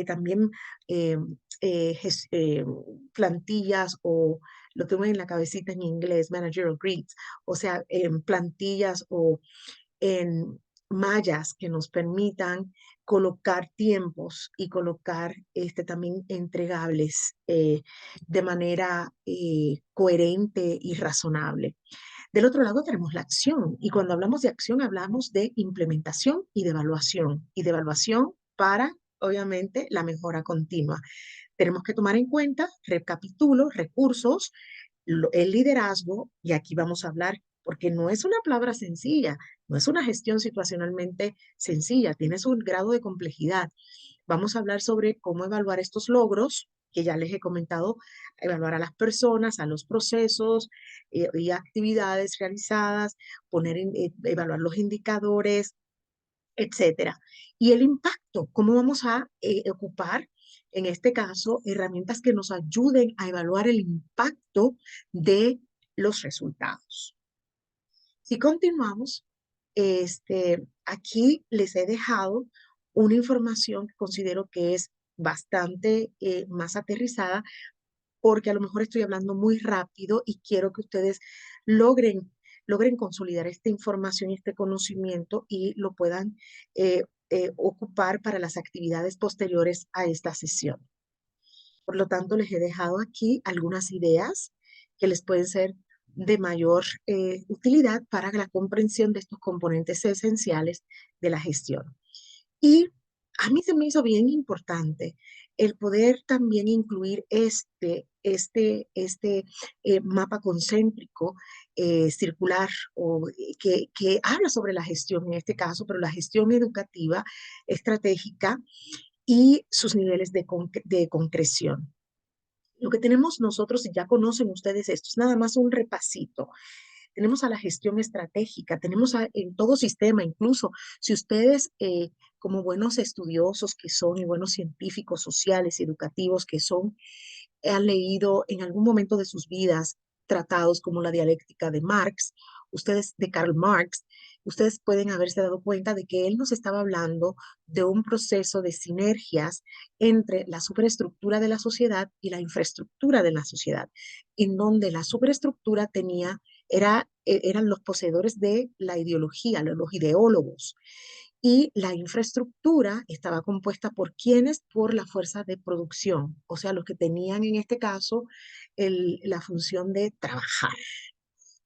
También eh, eh, ges- eh, plantillas o lo tengo en la cabecita en inglés, managerial grids, o sea, plantillas o en mallas que nos permitan colocar tiempos y colocar también entregables de manera coherente y razonable. Del otro lado tenemos la acción y cuando hablamos de acción hablamos de implementación y de evaluación para, obviamente, la mejora continua. Tenemos que tomar en cuenta, recapitulo, recursos, el liderazgo, y aquí vamos a hablar, porque no es una palabra sencilla, no es una gestión situacionalmente sencilla, tiene un grado de complejidad. Vamos a hablar sobre cómo evaluar estos logros, que ya les he comentado, evaluar a las personas, a los procesos y actividades realizadas, evaluar los indicadores, etcétera. Y el impacto, cómo vamos a ocupar, en este caso, herramientas que nos ayuden a evaluar el impacto de los resultados. Si continuamos, aquí les he dejado una información que considero que es bastante más aterrizada porque a lo mejor estoy hablando muy rápido y quiero que ustedes logren, logren consolidar esta información y este conocimiento y lo puedan ocupar para las actividades posteriores a esta sesión. Por lo tanto, les he dejado aquí algunas ideas que les pueden ser de mayor utilidad para la comprensión de estos componentes esenciales de la gestión. Y a mí se me hizo bien importante el poder también incluir mapa concéntrico circular que habla sobre la gestión en este caso, pero la gestión educativa estratégica y sus niveles de concreción. Lo que tenemos nosotros, y ya conocen ustedes esto, es nada más un repasito. Tenemos a la gestión estratégica, tenemos en todo sistema, incluso si ustedes como buenos estudiosos que son y buenos científicos sociales y educativos que son, han leído en algún momento de sus vidas tratados como la dialéctica de Marx, ustedes de Karl Marx, ustedes pueden haberse dado cuenta de que él nos estaba hablando de un proceso de sinergias entre la superestructura de la sociedad y la infraestructura de la sociedad, en donde la superestructura eran los poseedores de la ideología, los ideólogos, y la infraestructura estaba compuesta por quienes, por la fuerza de producción, o sea, los que tenían en este caso la función de trabajar.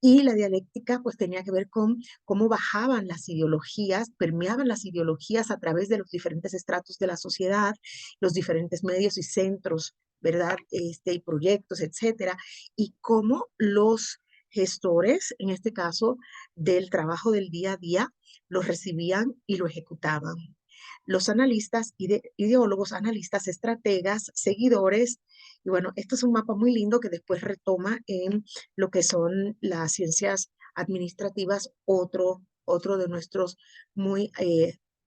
Y la dialéctica pues tenía que ver con cómo bajaban las ideologías, permeaban las ideologías a través de los diferentes estratos de la sociedad, los diferentes medios y centros, ¿verdad? Y proyectos, etcétera, y cómo los gestores, en este caso del trabajo del día a día, los recibían y lo ejecutaban. Los analistas, ideólogos, analistas, estrategas, seguidores, y bueno, esto es un mapa muy lindo que después retoma en lo que son las ciencias administrativas, otro de nuestros muy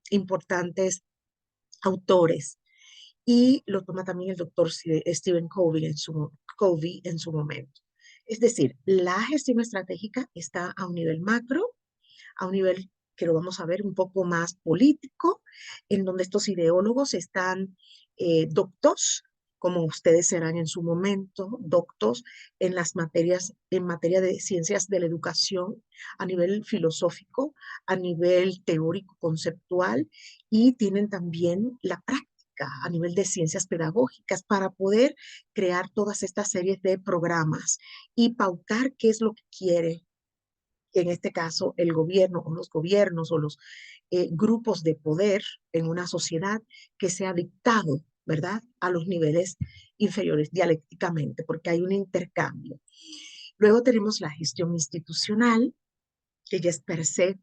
importantes autores. Y lo toma también el doctor Stephen Covey en su momento. Es decir, la gestión estratégica está a un nivel macro, a un nivel que lo vamos a ver un poco más político, en donde estos ideólogos están doctos, como ustedes serán en su momento, doctos en materia de ciencias de la educación, a nivel filosófico, a nivel teórico, conceptual, y tienen también la práctica a nivel de ciencias pedagógicas para poder crear todas estas series de programas y pautar qué es lo que quiere en este caso el gobierno o los gobiernos o los grupos de poder en una sociedad que sea dictado, ¿verdad?, a los niveles inferiores dialécticamente, porque hay un intercambio. Luego tenemos la gestión institucional, que ya es per se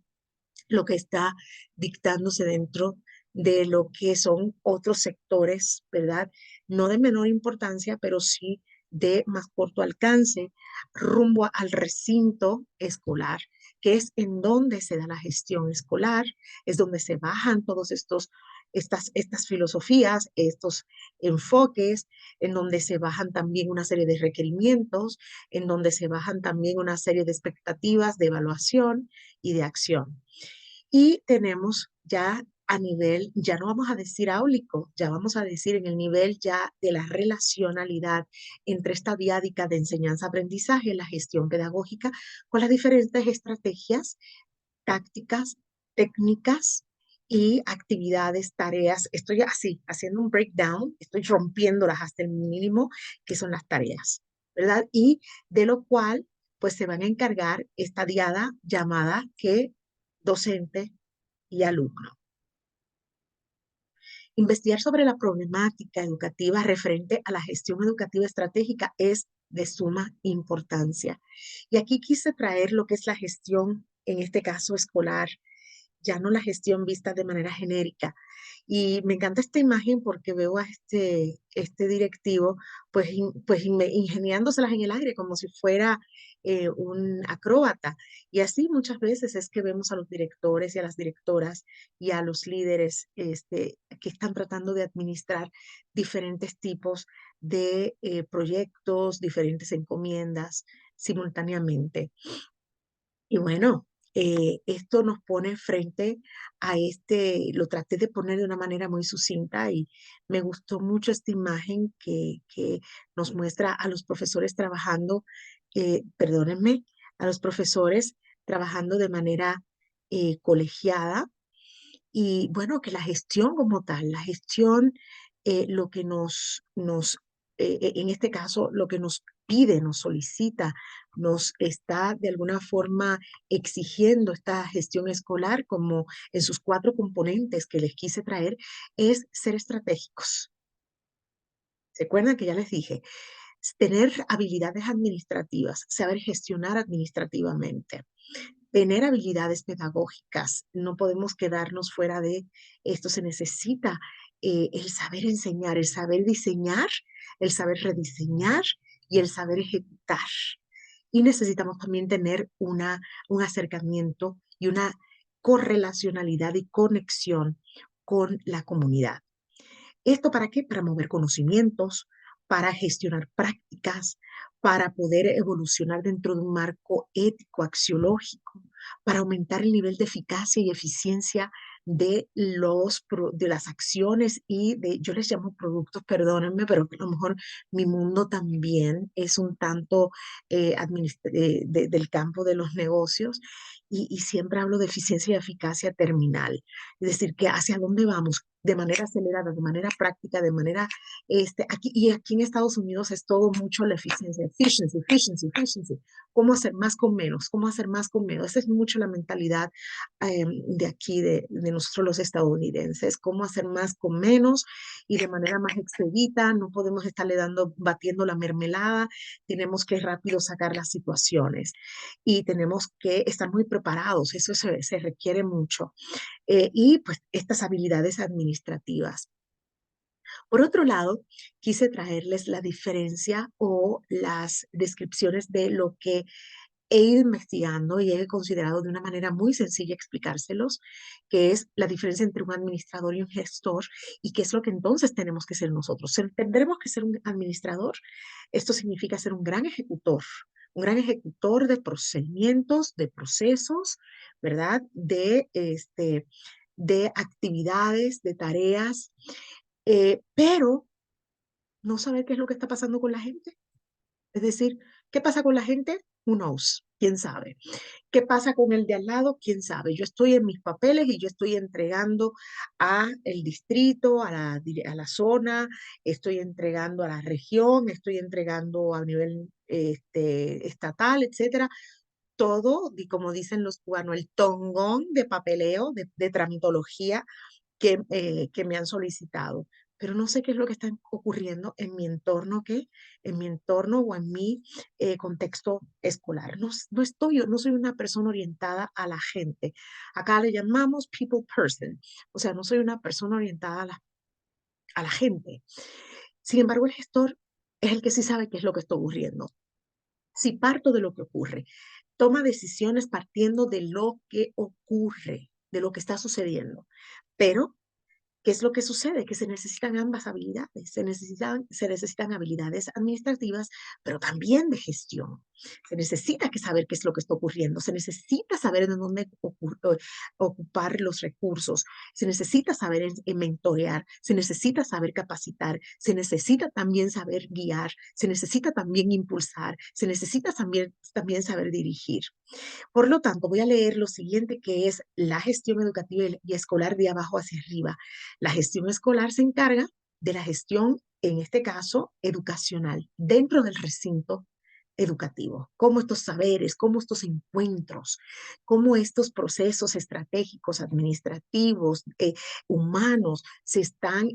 lo que está dictándose dentro de lo que son otros sectores, ¿verdad? No de menor importancia, pero sí de más corto alcance, rumbo al recinto escolar, que es en donde se da la gestión escolar, es donde se bajan todos estas filosofías, estos enfoques, en donde se bajan también una serie de requerimientos, en donde se bajan también una serie de expectativas de evaluación y de acción. Y tenemos ya a nivel, ya no vamos a decir áulico, ya vamos a decir en el nivel ya de la relacionalidad entre esta diádica de enseñanza-aprendizaje, la gestión pedagógica, con las diferentes estrategias, tácticas, técnicas y actividades, tareas. Estoy así, haciendo un breakdown, estoy rompiéndolas hasta el mínimo, que son las tareas, ¿verdad? Y de lo cual, pues se van a encargar esta diada llamada que docente y alumno. Investigar sobre la problemática educativa referente a la gestión educativa estratégica es de suma importancia. Y aquí quise traer lo que es la gestión, en este caso escolar, ya no la gestión vista de manera genérica. Y me encanta esta imagen porque veo a este directivo pues ingeniándoselas en el aire como si fuera un acróbata. Y así muchas veces es que vemos a los directores y a las directoras y a los líderes que están tratando de administrar diferentes tipos de proyectos, diferentes encomiendas simultáneamente. Y bueno, esto nos pone frente a lo traté de poner de una manera muy sucinta y me gustó mucho esta imagen que nos muestra a los profesores trabajando, perdónenme, a los profesores trabajando de manera colegiada y bueno, que la gestión como tal, la gestión, lo que en este caso, lo que nos pide, nos solicita, nos está de alguna forma exigiendo esta gestión escolar como en sus 4 componentes que les quise traer, es ser estratégicos. ¿Se acuerdan que ya les dije? tener habilidades administrativas, saber gestionar administrativamente, tener habilidades pedagógicas. No podemos quedarnos fuera de esto. Se necesita el saber enseñar, el saber diseñar, el saber rediseñar y el saber ejecutar. Y necesitamos también tener un acercamiento y una correlacionalidad y conexión con la comunidad. ¿Esto para qué? Para mover conocimientos, para gestionar prácticas, para poder evolucionar dentro de un marco ético, axiológico, para aumentar el nivel de eficacia y eficiencia de las acciones y yo les llamo productos, perdónenme, pero a lo mejor mi mundo también es un tanto del campo de los negocios y siempre hablo de eficiencia y eficacia terminal. Es decir, que hacia dónde vamos de manera acelerada, de manera práctica, de manera, aquí en Estados Unidos es todo mucho la eficiencia, efficiency, efficiency, efficiency, cómo hacer más con menos, cómo hacer más con menos. Esa es mucho la mentalidad de aquí, de nosotros los estadounidenses, cómo hacer más con menos y de manera más expedita. No podemos estarle batiendo la mermelada, tenemos que rápido sacar las situaciones y tenemos que estar muy preparados, eso se requiere mucho. Y pues estas habilidades administrativas. Por otro lado, quise traerles la diferencia o las descripciones de lo que he ido investigando y he considerado de una manera muy sencilla explicárselos, que es la diferencia entre un administrador y un gestor y qué es lo que entonces tenemos que ser nosotros. Tendremos que ser un administrador. Esto significa ser un gran ejecutor de procedimientos, de procesos, ¿verdad? De actividades, de tareas, pero no saber qué es lo que está pasando con la gente. Es decir, ¿qué pasa con la gente? Who knows? ¿Quién sabe? ¿Qué pasa con el de al lado? ¿Quién sabe? Yo estoy en mis papeles y yo estoy entregando a el distrito, a la zona, estoy entregando a la región, estoy entregando a nivel estatal, etcétera. Todo, y como dicen los cubanos, el tongón de papeleo, de tramitología que me han solicitado, pero no sé qué es lo que está ocurriendo en mi entorno, en mi entorno o en mi contexto escolar. No soy una persona orientada a la gente. Acá le llamamos people person, o sea, no soy una persona orientada a la gente. Sin embargo, el gestor es el que sí sabe qué es lo que está ocurriendo. Si parto de lo que ocurre, toma decisiones partiendo de lo que ocurre, de lo que está sucediendo, pero ¿qué es lo que sucede? Que se necesitan ambas habilidades, se necesitan habilidades administrativas, pero también de gestión. Se necesita que saber qué es lo que está ocurriendo, se necesita saber en dónde ocupar los recursos, se necesita saber mentorear, se necesita saber capacitar, se necesita también saber guiar, se necesita también impulsar, se necesita también saber dirigir. Por lo tanto, voy a leer lo siguiente, que es la gestión educativa y escolar de abajo hacia arriba. La gestión escolar se encarga de la gestión, en este caso, educacional, dentro del recinto educativo. Cómo estos saberes, cómo estos encuentros, cómo estos procesos estratégicos, administrativos, humanos,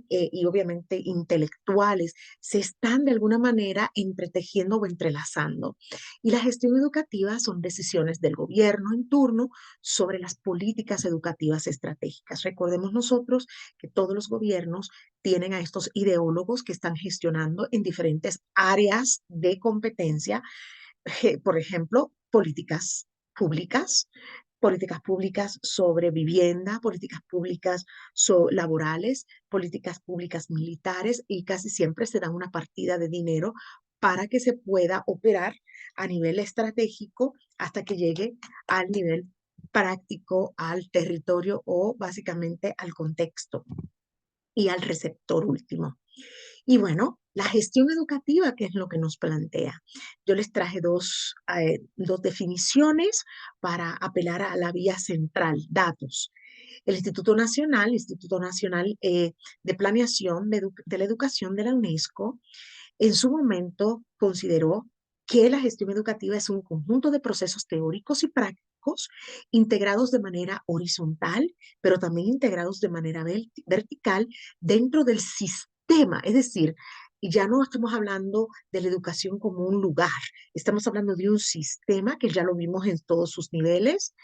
y obviamente intelectuales, se están de alguna manera entretejiendo o entrelazando. Y la gestión educativa son decisiones del gobierno en turno sobre las políticas educativas estratégicas. Recordemos nosotros que todos los gobiernos tienen a estos ideólogos que están gestionando en diferentes áreas de competencia, por ejemplo, políticas públicas sobre vivienda, políticas públicas laborales, políticas públicas militares y casi siempre se da una partida de dinero para que se pueda operar a nivel estratégico hasta que llegue al nivel práctico, al territorio o básicamente al contexto y al receptor último. Y bueno, la gestión educativa, que es lo que nos plantea. Yo les traje dos definiciones para apelar a la vía central, datos. El Instituto Nacional de Planeación de la Educación de la UNESCO, en su momento consideró que la gestión educativa es un conjunto de procesos teóricos y prácticos integrados de manera horizontal, pero también integrados de manera vertical dentro del sistema. Es decir, Y ya no estamos hablando de la educación como un lugar, estamos hablando de un sistema que ya lo vimos en todos sus niveles,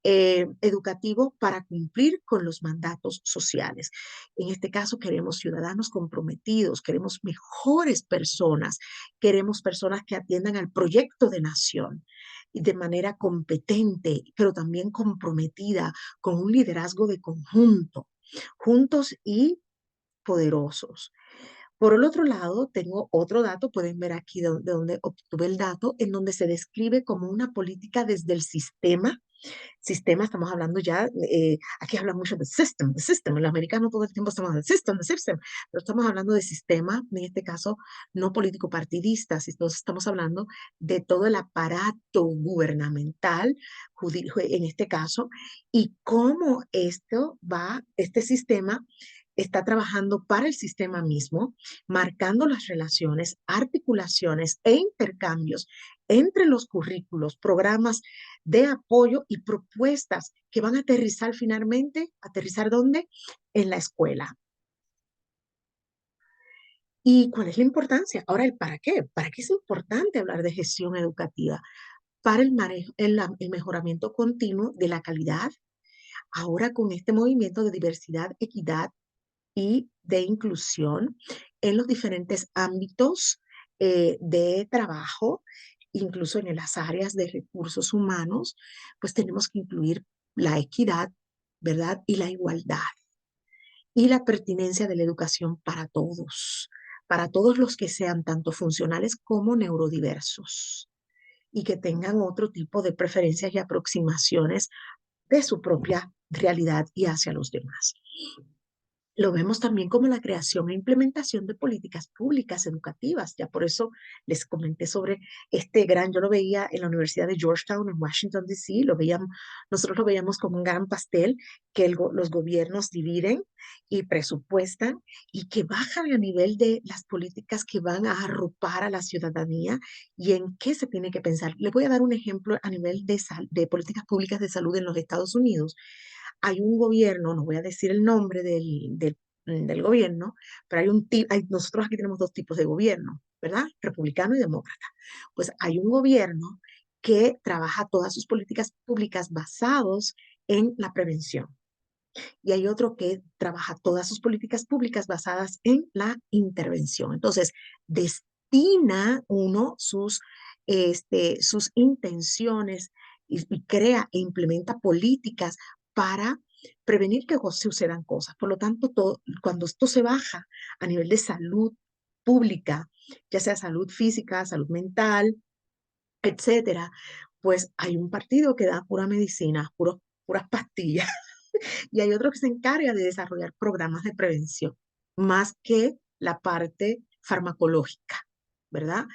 educativo para cumplir con los mandatos sociales. En este caso, queremos ciudadanos comprometidos, queremos mejores personas, queremos personas que atiendan al proyecto de nación y de manera competente, pero también comprometida con un liderazgo de conjunto, juntos y poderosos. Por el otro lado, tengo otro dato, pueden ver aquí de donde obtuve el dato, en donde se describe como una política desde el sistema. Sistema, estamos hablando ya, aquí habla mucho de system, the system. Los americanos todo el tiempo estamos hablando de system, the system, pero estamos hablando de sistema, en este caso, no político partidista, entonces estamos hablando de todo el aparato gubernamental, en este caso, y cómo este sistema está trabajando para el sistema mismo, marcando las relaciones, articulaciones e intercambios entre los currículos, programas de apoyo y propuestas que van a aterrizar finalmente, ¿aterrizar dónde? En la escuela. ¿Y cuál es la importancia? Ahora, ¿el para qué? ¿Para qué es importante hablar de gestión educativa? Para el manejo, el mejoramiento continuo de la calidad, ahora con este movimiento de diversidad, equidad y de inclusión en los diferentes ámbitos de trabajo, incluso en las áreas de recursos humanos, pues tenemos que incluir la equidad, ¿verdad? Y la igualdad y la pertinencia de la educación para todos los que sean tanto funcionales como neurodiversos y que tengan otro tipo de preferencias y aproximaciones de su propia realidad y hacia los demás. Lo vemos también como la creación e implementación de políticas públicas educativas. Ya por eso les comenté sobre yo lo veía en la Universidad de Georgetown en Washington, D.C., nosotros lo veíamos como un gran pastel que los gobiernos dividen y presupuestan y que bajan a nivel de las políticas que van a arropar a la ciudadanía y en qué se tiene que pensar. Les voy a dar un ejemplo a nivel de políticas públicas de salud en los Estados Unidos. Hay un gobierno, no voy a decir el nombre del gobierno, pero nosotros aquí tenemos dos tipos de gobierno, ¿verdad? Republicano y demócrata. Pues hay un gobierno que trabaja todas sus políticas públicas basados en la prevención. Y hay otro que trabaja todas sus políticas públicas basadas en la intervención. Entonces, destina uno sus intenciones y crea e implementa políticas para prevenir que sucedan cosas. Por lo tanto, cuando esto se baja a nivel de salud pública, ya sea salud física, salud mental, etcétera, pues hay un partido que da pura medicina, puras pastillas, y hay otro que se encarga de desarrollar programas de prevención, más que la parte farmacológica, ¿verdad?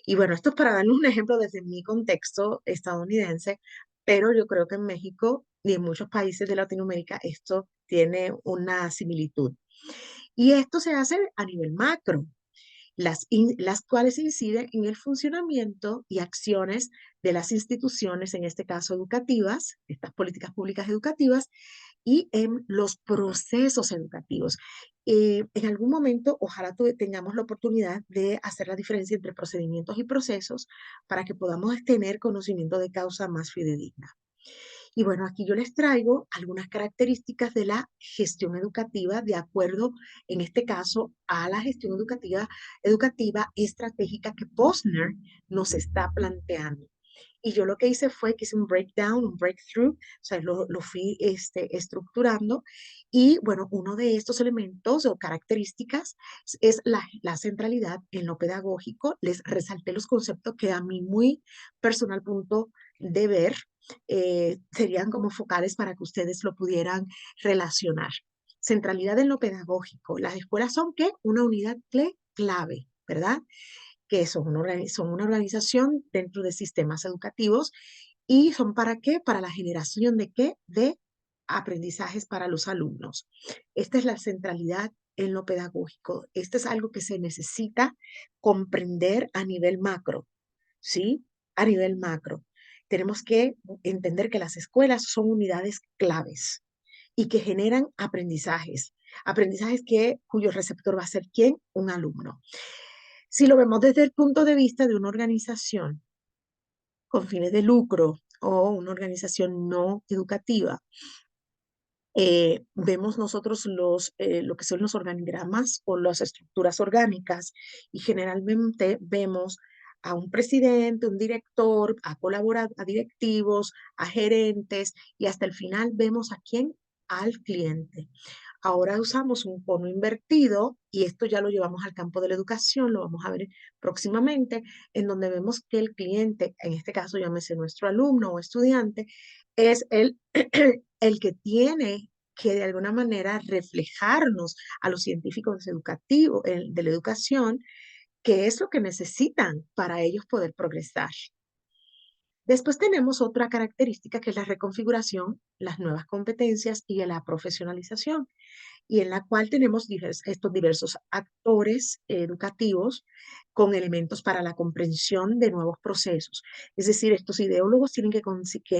Y bueno, esto es para darles un ejemplo desde mi contexto estadounidense, pero yo creo que en México y en muchos países de Latinoamérica esto tiene una similitud. Y esto se hace a nivel macro, las cuales inciden en el funcionamiento y acciones de las instituciones, en este caso educativas, estas políticas públicas educativas, y en los procesos educativos. En algún momento, ojalá tengamos la oportunidad de hacer la diferencia entre procedimientos y procesos para que podamos tener conocimiento de causa más fidedigna. Y bueno, aquí yo les traigo algunas características de la gestión educativa de acuerdo, en este caso, a la gestión educativa estratégica que Posner nos está planteando. Y yo lo que hice fue que hice un breakdown, un breakthrough, o sea, lo fui estructurando. Y bueno, uno de estos elementos o características es la centralidad en lo pedagógico. Les resalté los conceptos que a mi muy personal punto de ver serían como focales para que ustedes lo pudieran relacionar. Centralidad en lo pedagógico. Las escuelas son ¿qué? Una unidad clave, ¿verdad? Que son una organización dentro de sistemas educativos y son para qué? Para la generación de qué? De aprendizajes para los alumnos. Esta es la centralidad en lo pedagógico. Esto es algo que se necesita comprender a nivel macro, ¿sí? A nivel macro. Tenemos que entender que las escuelas son unidades claves y que generan aprendizajes, cuyo receptor va a ser ¿quién? Un alumno. Si lo vemos desde el punto de vista de una organización con fines de lucro o una organización no educativa, vemos nosotros lo que son los organigramas o las estructuras orgánicas y generalmente vemos a un presidente, un director, a directivos, a gerentes y hasta el final vemos a quién, al cliente. Ahora usamos un cono invertido y esto ya lo llevamos al campo de la educación, lo vamos a ver próximamente, en donde vemos que el cliente, en este caso llámese nuestro alumno o estudiante, es el que tiene que de alguna manera reflejarnos a los científicos educativos, de la educación, qué es lo que necesitan para ellos poder progresar. Después tenemos otra característica que es la reconfiguración, las nuevas competencias y la profesionalización y en la cual tenemos estos diversos actores educativos con elementos para la comprensión de nuevos procesos. Es decir, estos ideólogos tienen que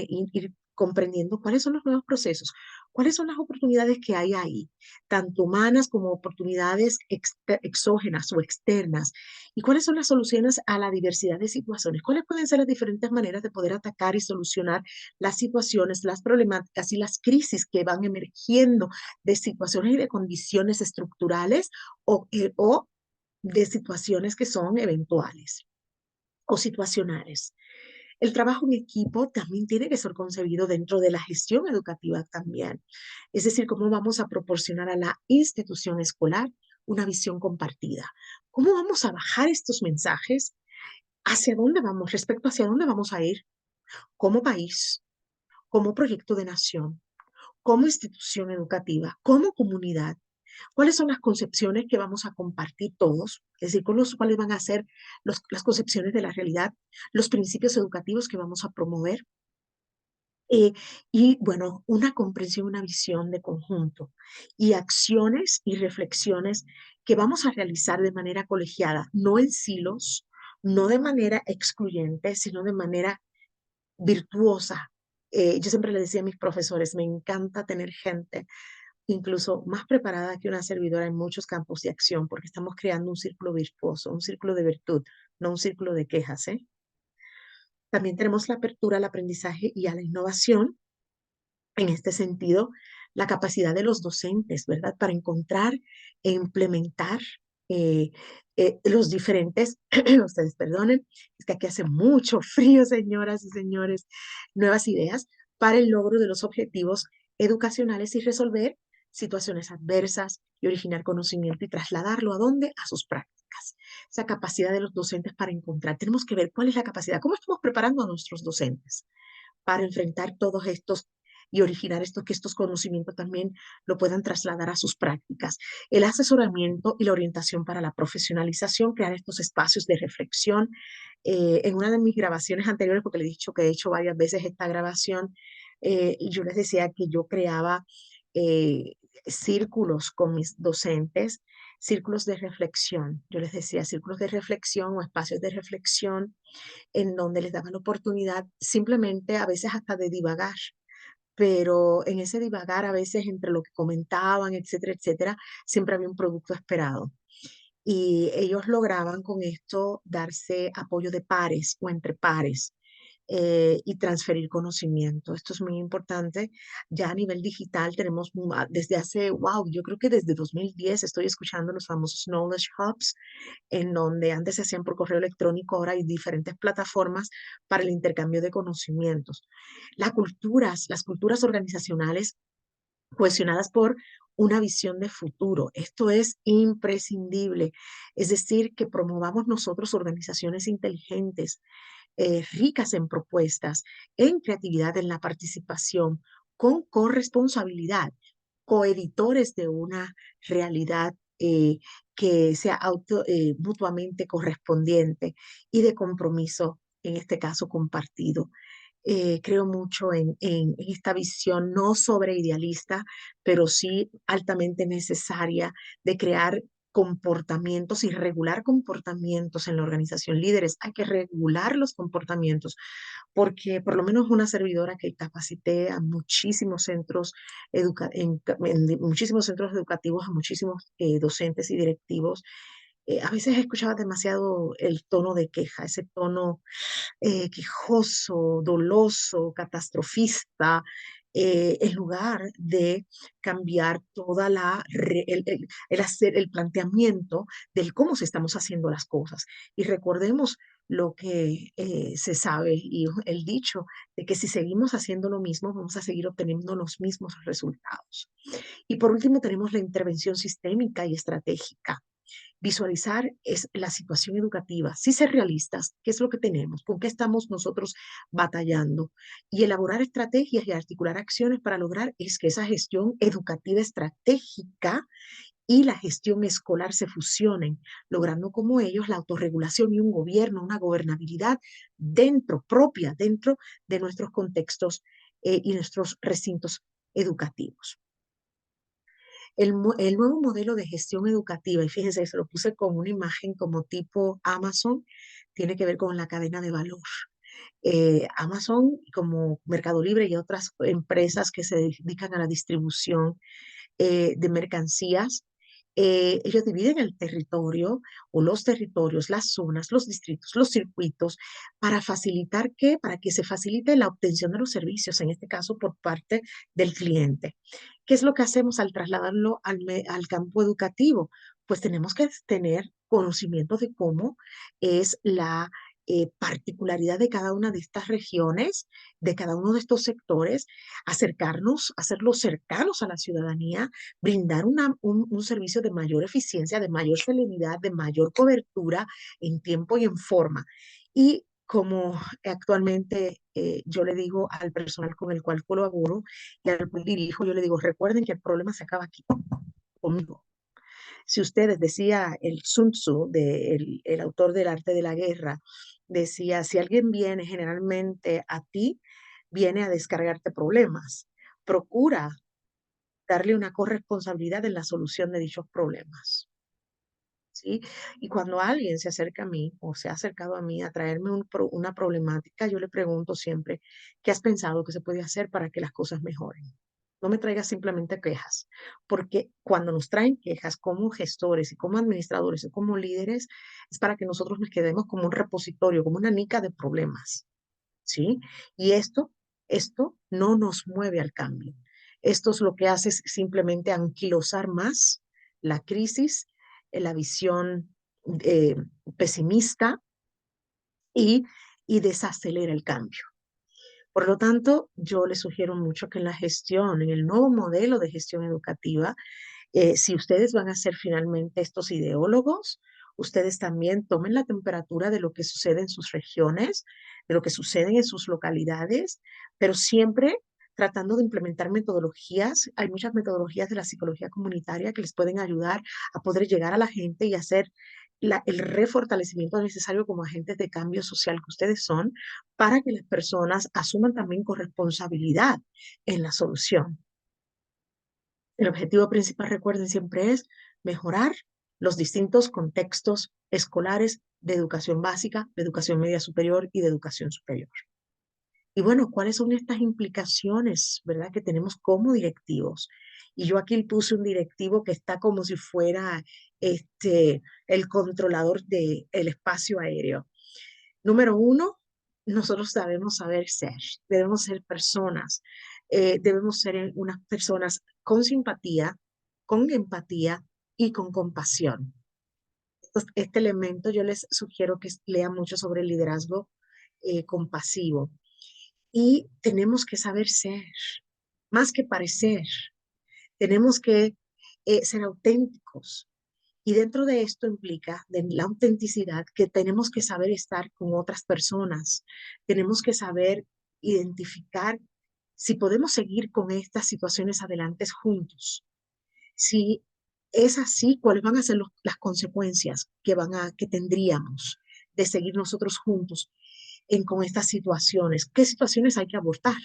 ir comprendiendo cuáles son los nuevos procesos, cuáles son las oportunidades que hay ahí, tanto humanas como oportunidades exógenas o externas, y cuáles son las soluciones a la diversidad de situaciones, cuáles pueden ser las diferentes maneras de poder atacar y solucionar las situaciones, las problemáticas y las crisis que van emergiendo de situaciones y de condiciones estructurales o de situaciones que son eventuales o situacionales. El trabajo en equipo también tiene que ser concebido dentro de la gestión educativa también. Es decir, cómo vamos a proporcionar a la institución escolar una visión compartida. ¿Cómo vamos a bajar estos mensajes? ¿Hacia dónde vamos? Respecto hacia dónde vamos a ir como país, como proyecto de nación, como institución educativa, como comunidad. ¿Cuáles son las concepciones que vamos a compartir todos? Es decir, cuáles van a ser las concepciones de la realidad, los principios educativos que vamos a promover. Eh, y bueno, una comprensión, una visión de conjunto y acciones y reflexiones que vamos a realizar de manera colegiada, no en silos, no de manera excluyente, sino de manera virtuosa. Yo siempre le decía a mis profesores, me encanta tener gente incluso más preparada que una servidora en muchos campos de acción, porque estamos creando un círculo virtuoso, un círculo de virtud, no un círculo de quejas, ¿eh? También tenemos la apertura al aprendizaje y a la innovación. En este sentido, la capacidad de los docentes, ¿verdad? Para encontrar e implementar eh, los diferentes, ustedes perdonen, es que aquí hace mucho frío, señoras y señores, nuevas ideas para el logro de los objetivos educacionales y resolver situaciones adversas y originar conocimiento y trasladarlo a dónde? A sus prácticas. Esa capacidad de los docentes para encontrar. Tenemos que ver cuál es la capacidad, cómo estamos preparando a nuestros docentes para enfrentar todos estos y originar que estos conocimientos también lo puedan trasladar a sus prácticas. El asesoramiento y la orientación para la profesionalización, crear estos espacios de reflexión. En una de mis grabaciones anteriores, porque le he dicho que he hecho varias veces esta grabación, yo les decía que yo creaba eh, círculos con mis docentes, círculos de reflexión. Yo les decía círculos de reflexión o espacios de reflexión en donde les daba la oportunidad simplemente a veces hasta de divagar, pero en ese divagar a veces entre lo que comentaban, etcétera, etcétera, siempre había un producto esperado. Y ellos lograban con esto darse apoyo de pares o entre pares y transferir conocimiento. Esto es muy importante. Ya a nivel digital tenemos desde hace, wow, yo creo que desde 2010 estoy escuchando los famosos Knowledge Hubs, en donde antes se hacían por correo electrónico, ahora hay diferentes plataformas para el intercambio de conocimientos. Las culturas organizacionales cohesionadas por una visión de futuro. Esto es imprescindible. Es decir, que promovamos nosotros organizaciones inteligentes, ricas en propuestas, en creatividad, en la participación, con corresponsabilidad, coeditores de una realidad que sea mutuamente correspondiente y de compromiso, en este caso compartido. Creo mucho en esta visión no sobre idealista, pero sí altamente necesaria de crear comportamientos y regular comportamientos en la organización. Líderes, hay que regular los comportamientos porque por lo menos una servidora que capacité a muchísimos centros, muchísimos centros educativos, a muchísimos docentes y directivos, A veces escuchaba demasiado el tono de queja, ese tono quejoso, doloso, catastrofista, en lugar de cambiar toda el hacer el planteamiento del cómo se estamos haciendo las cosas. Y recordemos lo que se sabe y el dicho de que si seguimos haciendo lo mismo, vamos a seguir obteniendo los mismos resultados. Y por último, tenemos la intervención sistémica y estratégica. Visualizar es la situación educativa, sí ser realistas, qué es lo que tenemos, con qué estamos nosotros batallando y elaborar estrategias y articular acciones para lograr es que esa gestión educativa estratégica y la gestión escolar se fusionen, logrando como ellos la autorregulación y un gobierno, una gobernabilidad propia, dentro de nuestros contextos y nuestros recintos educativos. El nuevo modelo de gestión educativa, y fíjense, se lo puse con una imagen como tipo Amazon, tiene que ver con la cadena de valor. Amazon, como Mercado Libre y otras empresas que se dedican a la distribución de mercancías, ellos dividen el territorio o los territorios, las zonas, los distritos, los circuitos, para facilitar qué, para que se facilite la obtención de los servicios, en este caso por parte del cliente. ¿Qué es lo que hacemos al trasladarlo al campo educativo? Pues tenemos que tener conocimiento de cómo es la particularidad de cada una de estas regiones, de cada uno de estos sectores, acercarnos, hacerlos cercanos a la ciudadanía, brindar un servicio de mayor eficiencia, de mayor celeridad, de mayor cobertura en tiempo y en forma. Y como actualmente yo le digo al personal con el cual colaboro y al cual dirijo, yo le digo, recuerden que el problema se acaba aquí, conmigo. Si ustedes, decía el Sun Tzu, el autor del arte de la guerra, decía, si alguien viene generalmente a ti, viene a descargarte problemas. Procura darle una corresponsabilidad en la solución de dichos problemas. ¿Sí? Y cuando alguien se acerca a mí o se ha acercado a mí a traerme una problemática, yo le pregunto siempre, ¿qué has pensado que se puede hacer para que las cosas mejoren? No me traigas simplemente quejas, porque cuando nos traen quejas como gestores y como administradores y como líderes, es para que nosotros nos quedemos como un repositorio, como una nica de problemas. ¿Sí? Y esto no nos mueve al cambio. Esto es lo que hace es simplemente anquilosar más la crisis, la visión eh, pesimista y, y desacelera el cambio. Por lo tanto, yo les sugiero mucho que en la gestión, en el nuevo modelo de gestión educativa, si ustedes van a ser finalmente estos ideólogos, ustedes también tomen la temperatura de lo que sucede en sus regiones, de lo que sucede en sus localidades, pero siempre tratando de implementar metodologías. Hay muchas metodologías de la psicología comunitaria que les pueden ayudar a poder llegar a la gente y hacer el refortalecimiento necesario como agentes de cambio social que ustedes son para que las personas asuman también corresponsabilidad en la solución. El objetivo principal, recuerden, siempre es mejorar los distintos contextos escolares de educación básica, de educación media superior y de educación superior. Y bueno, ¿cuáles son estas implicaciones, verdad, que tenemos como directivos? Y yo aquí puse un directivo que está como si fuera el controlador del espacio aéreo. Número uno, nosotros debemos saber ser, debemos ser personas, debemos ser unas personas con simpatía, con empatía y con compasión. Este elemento yo les sugiero que lean mucho sobre el liderazgo compasivo y tenemos que saber ser, más que parecer, tenemos que ser auténticos. Y dentro de esto implica de la autenticidad que tenemos que saber estar con otras personas, tenemos que saber identificar si podemos seguir con estas situaciones adelante juntos. Si es así, ¿cuáles van a ser las consecuencias que tendríamos de seguir nosotros juntos con estas situaciones? ¿Qué situaciones hay que abortar?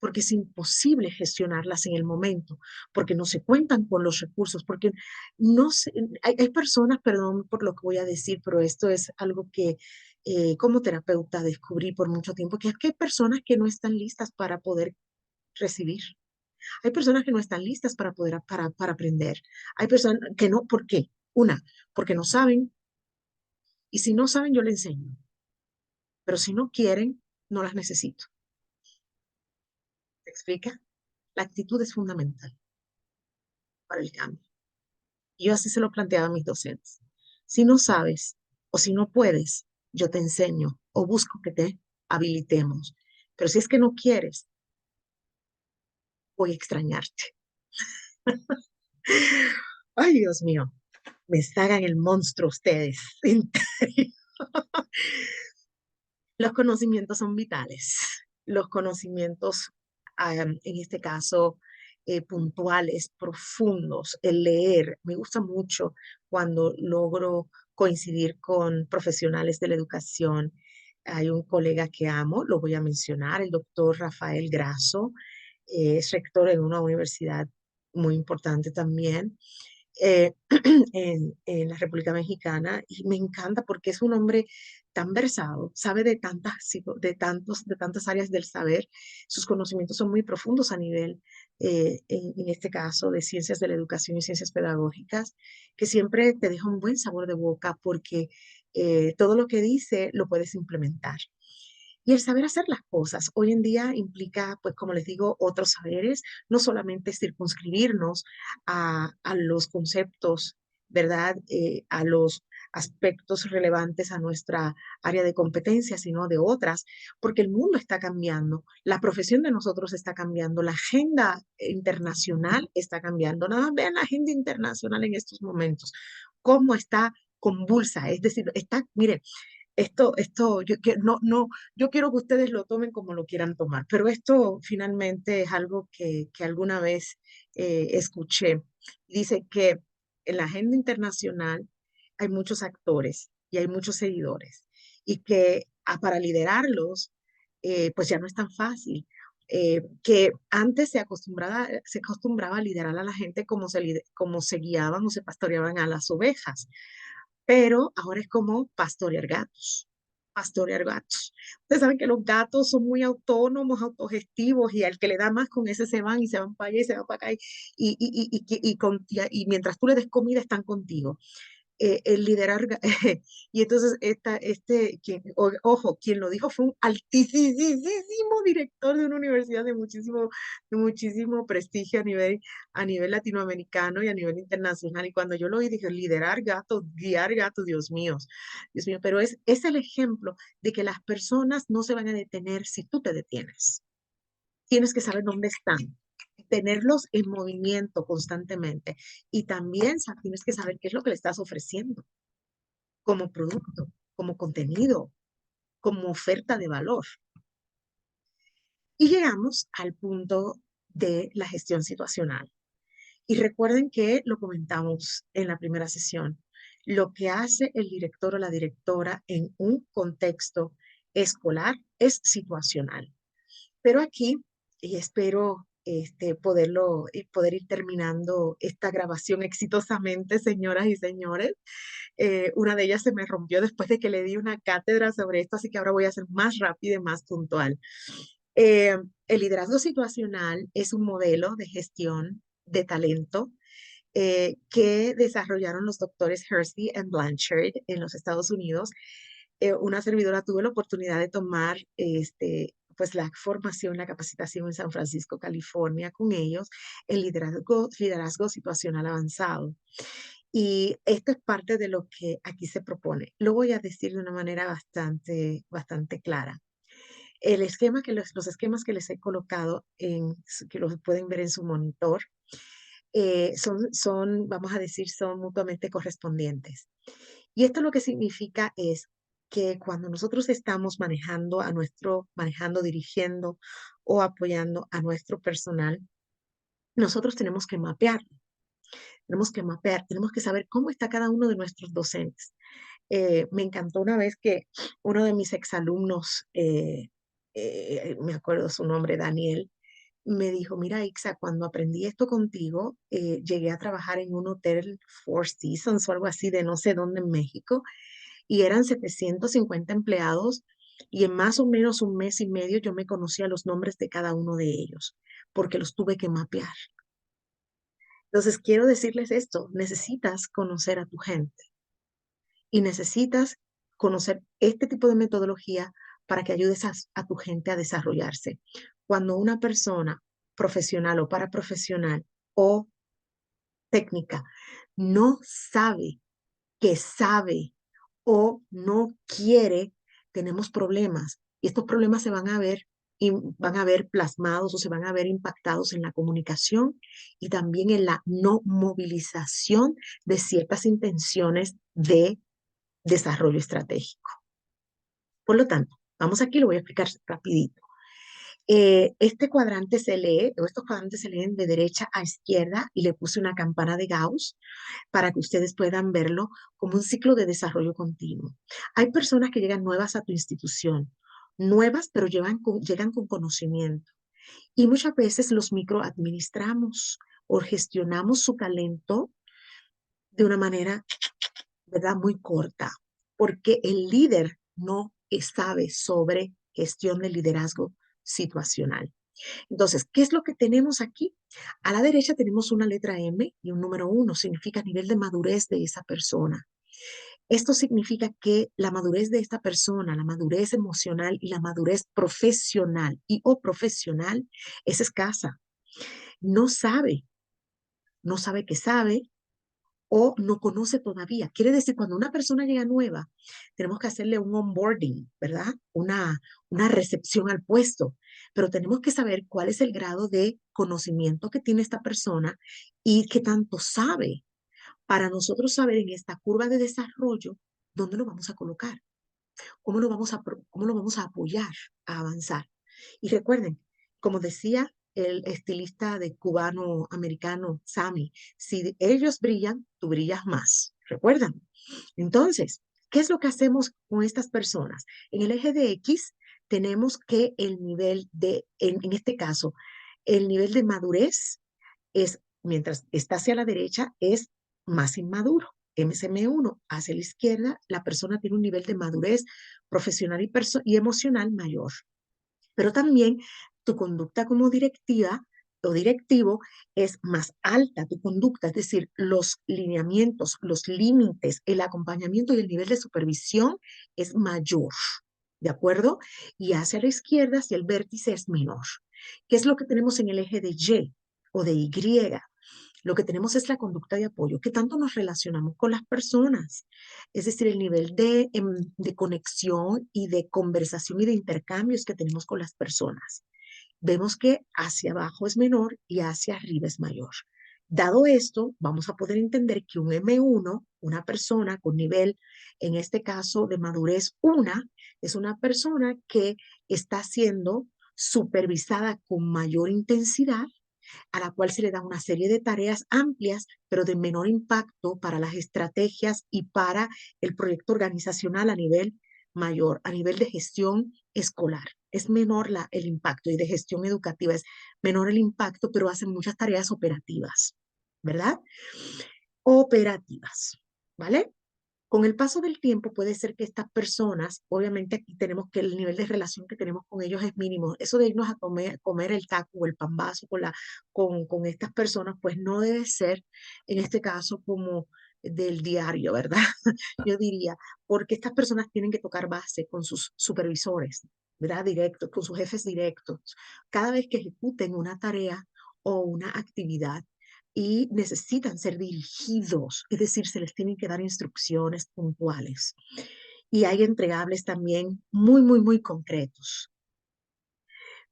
Porque es imposible gestionarlas en el momento, porque no se cuentan con los recursos, porque no se, hay personas, perdón por lo que voy a decir, pero esto es algo que como terapeuta descubrí por mucho tiempo, que es que hay personas que no están listas para poder recibir. Hay personas que no están listas para poder para aprender. Hay personas que no, ¿por qué? Una, porque no saben, y si no saben, yo les enseño. Pero si no quieren, no las necesito. ¿Te explica? La actitud es fundamental para el cambio. Y yo así se lo planteaba a mis docentes. Si no sabes o si no puedes, yo te enseño o busco que te habilitemos. Pero si es que no quieres, voy a extrañarte. Ay, Dios mío, me sacan el monstruo ustedes. Los conocimientos son vitales. Los conocimientos, en este caso, puntuales, profundos, el leer. Me gusta mucho cuando logro coincidir con profesionales de la educación. Hay un colega que amo, lo voy a mencionar, el doctor Rafael Grasso, es rector en una universidad muy importante también eh, en la República Mexicana y me encanta porque es un hombre tan versado, sabe de de tantas áreas del saber, sus conocimientos son muy profundos a nivel, en este caso, de ciencias de la educación y ciencias pedagógicas, que siempre te deja un buen sabor de boca porque todo lo que dice lo puedes implementar. Y el saber hacer las cosas hoy en día implica, pues como les digo, otros saberes, no solamente circunscribirnos a los conceptos, ¿verdad? A los aspectos relevantes a nuestra área de competencia, sino de otras, porque el mundo está cambiando, la profesión de nosotros está cambiando, la agenda internacional está cambiando. Nada más vean la agenda internacional en estos momentos, cómo está convulsa, es decir, está, miren, yo quiero que ustedes lo tomen como lo quieran tomar, pero esto finalmente es algo que alguna vez escuché. Dice que en la agenda internacional hay muchos actores y hay muchos seguidores y que para liderarlos, pues ya no es tan fácil. Que antes se acostumbraba a liderar a la gente como se guiaban o se pastoreaban a las ovejas, pero ahora es como pastorear gatos. Pastorear gatos. Ustedes saben que los gatos son muy autónomos, autogestivos, y al que le da más con ese se van y se van para allá y se van para acá. Y mientras tú le des comida, están contigo el liderar. Y entonces, ojo, quien lo dijo fue un altísimo director de una universidad de muchísimo prestigio a nivel latinoamericano y a nivel internacional. Y cuando yo lo oí, dije, liderar gatos, guiar gatos, Dios mío, pero es el ejemplo de que las personas no se van a detener si tú te detienes. Tienes que saber dónde están, tenerlos en movimiento constantemente y también tienes que saber qué es lo que le estás ofreciendo como producto, como contenido, como oferta de valor. Y llegamos al punto de la gestión situacional. Y recuerden que lo comentamos en la primera sesión. Lo que hace el director o la directora en un contexto escolar es situacional. Pero aquí, y espero poder ir terminando esta grabación exitosamente, señoras y señores. Una de ellas se me rompió después de que le di una cátedra sobre esto, así que ahora voy a ser más rápida y más puntual. Eh, el liderazgo situacional es un modelo de gestión de talento que desarrollaron los doctores Hersey y Blanchard en los Estados Unidos. Una servidora tuve la oportunidad de tomar pues la formación, la capacitación en San Francisco, California, con ellos, el liderazgo situacional avanzado. Y esto es parte de lo que aquí se propone. Lo voy a decir de una manera bastante clara. Los esquemas que les he colocado, que los pueden ver en su monitor, vamos a decir, son mutuamente correspondientes. Y esto lo que significa es que cuando nosotros estamos manejando, dirigiendo o apoyando a nuestro personal, nosotros tenemos que saber cómo está cada uno de nuestros docentes. Me encantó una vez que uno de mis exalumnos, me acuerdo su nombre, Daniel, me dijo, mira, Ixa, cuando aprendí esto contigo, llegué a trabajar en un hotel Four Seasons o algo así de no sé dónde en México, y eran 750 empleados, y en más o menos un mes y medio yo me conocía los nombres de cada uno de ellos, porque los tuve que mapear. Entonces, quiero decirles esto, necesitas conocer a tu gente y necesitas conocer este tipo de metodología para que ayudes a tu gente a desarrollarse. Cuando una persona profesional o paraprofesional o técnica no sabe que sabe o no quiere, tenemos problemas. Y estos problemas se van a ver plasmados o se van a ver impactados en la comunicación y también en la no movilización de ciertas intenciones de desarrollo estratégico. Por lo tanto, vamos aquí, lo voy a explicar rapidito. Este cuadrante se lee, o estos cuadrantes se leen de derecha a izquierda y le puse una campana de Gauss para que ustedes puedan verlo como un ciclo de desarrollo continuo. Hay personas que llegan nuevas a tu institución, nuevas, pero llegan con conocimiento. Y muchas veces los microadministramos o gestionamos su talento de una manera, ¿verdad?, muy corta, porque el líder no sabe sobre gestión de liderazgo situacional. Entonces, ¿qué es lo que tenemos aquí? A la derecha tenemos una letra M y un número 1, significa nivel de madurez de esa persona. Esto significa que la madurez de esta persona, la madurez emocional y la madurez profesional y o profesional es escasa. No sabe, no sabe que sabe, o no conoce todavía. Quiere decir, cuando una persona llega nueva, tenemos que hacerle un onboarding, ¿verdad? Una recepción al puesto, pero tenemos que saber cuál es el grado de conocimiento que tiene esta persona y qué tanto sabe para nosotros saber en esta curva de desarrollo dónde lo vamos a colocar, cómo lo vamos a apoyar a avanzar. Y recuerden, como decía el estilista de cubano-americano Sammy, si ellos brillan, tú brillas más. ¿Recuerdan? Entonces, ¿qué es lo que hacemos con estas personas? En el eje de X tenemos que el nivel de, en este caso, el nivel de madurez es, mientras está hacia la derecha, es más inmaduro. MSM1 hacia la izquierda, la persona tiene un nivel de madurez profesional y emocional mayor. Pero también tu conducta como directiva o directivo es más alta, tu conducta, es decir, los lineamientos, los límites, el acompañamiento y el nivel de supervisión es mayor, ¿de acuerdo? Y hacia la izquierda, hacia el vértice es menor. ¿Qué es lo que tenemos en el eje de Y o de Y? Lo que tenemos es la conducta de apoyo, que tanto nos relacionamos con las personas, es decir, el nivel de conexión y de conversación y de intercambios que tenemos con las personas. Vemos que hacia abajo es menor y hacia arriba es mayor. Dado esto, vamos a poder entender que un M1, una persona con nivel, en este caso de madurez 1, es una persona que está siendo supervisada con mayor intensidad, a la cual se le da una serie de tareas amplias, pero de menor impacto para las estrategias y para el proyecto organizacional a nivel mayor, a nivel de gestión escolar. Es menor el impacto y de gestión educativa es menor el impacto, pero hacen muchas tareas operativas, ¿verdad? Operativas, ¿vale? Con el paso del tiempo puede ser que estas personas, obviamente aquí tenemos que el nivel de relación que tenemos con ellos es mínimo. Eso de irnos a comer el taco o el pambazo con estas personas, pues no debe ser en este caso como del diario, ¿verdad? Yo diría, porque estas personas tienen que tocar base con sus supervisores, ¿verdad? Directos, con sus jefes directos. Cada vez que ejecuten una tarea o una actividad, y necesitan ser dirigidos, es decir, se les tienen que dar instrucciones puntuales. Y hay entregables también muy, muy, muy concretos.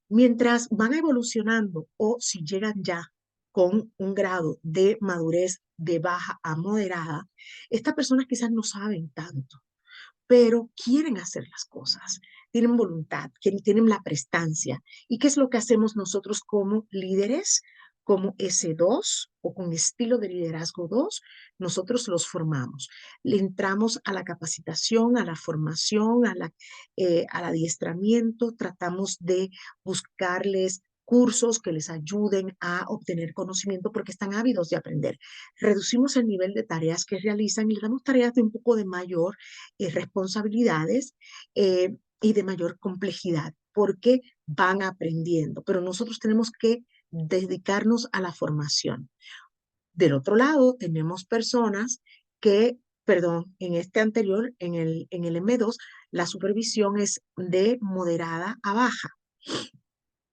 Mientras van evolucionando o si llegan ya con un grado de madurez de baja a moderada, estas personas quizás no saben tanto, pero quieren hacer las cosas, tienen voluntad, tienen la prestancia. ¿Y qué es lo que hacemos nosotros como líderes? Como S2 o con estilo de liderazgo 2, nosotros los formamos. Le entramos a la capacitación, a la formación, al adiestramiento, tratamos de buscarles cursos que les ayuden a obtener conocimiento porque están ávidos de aprender. Reducimos el nivel de tareas que realizan y les damos tareas de un poco de mayor responsabilidades y de mayor complejidad, porque van aprendiendo, pero nosotros tenemos que dedicarnos a la formación. Del otro lado, tenemos personas que, perdón, en este anterior, en el M2, la supervisión es de moderada a baja,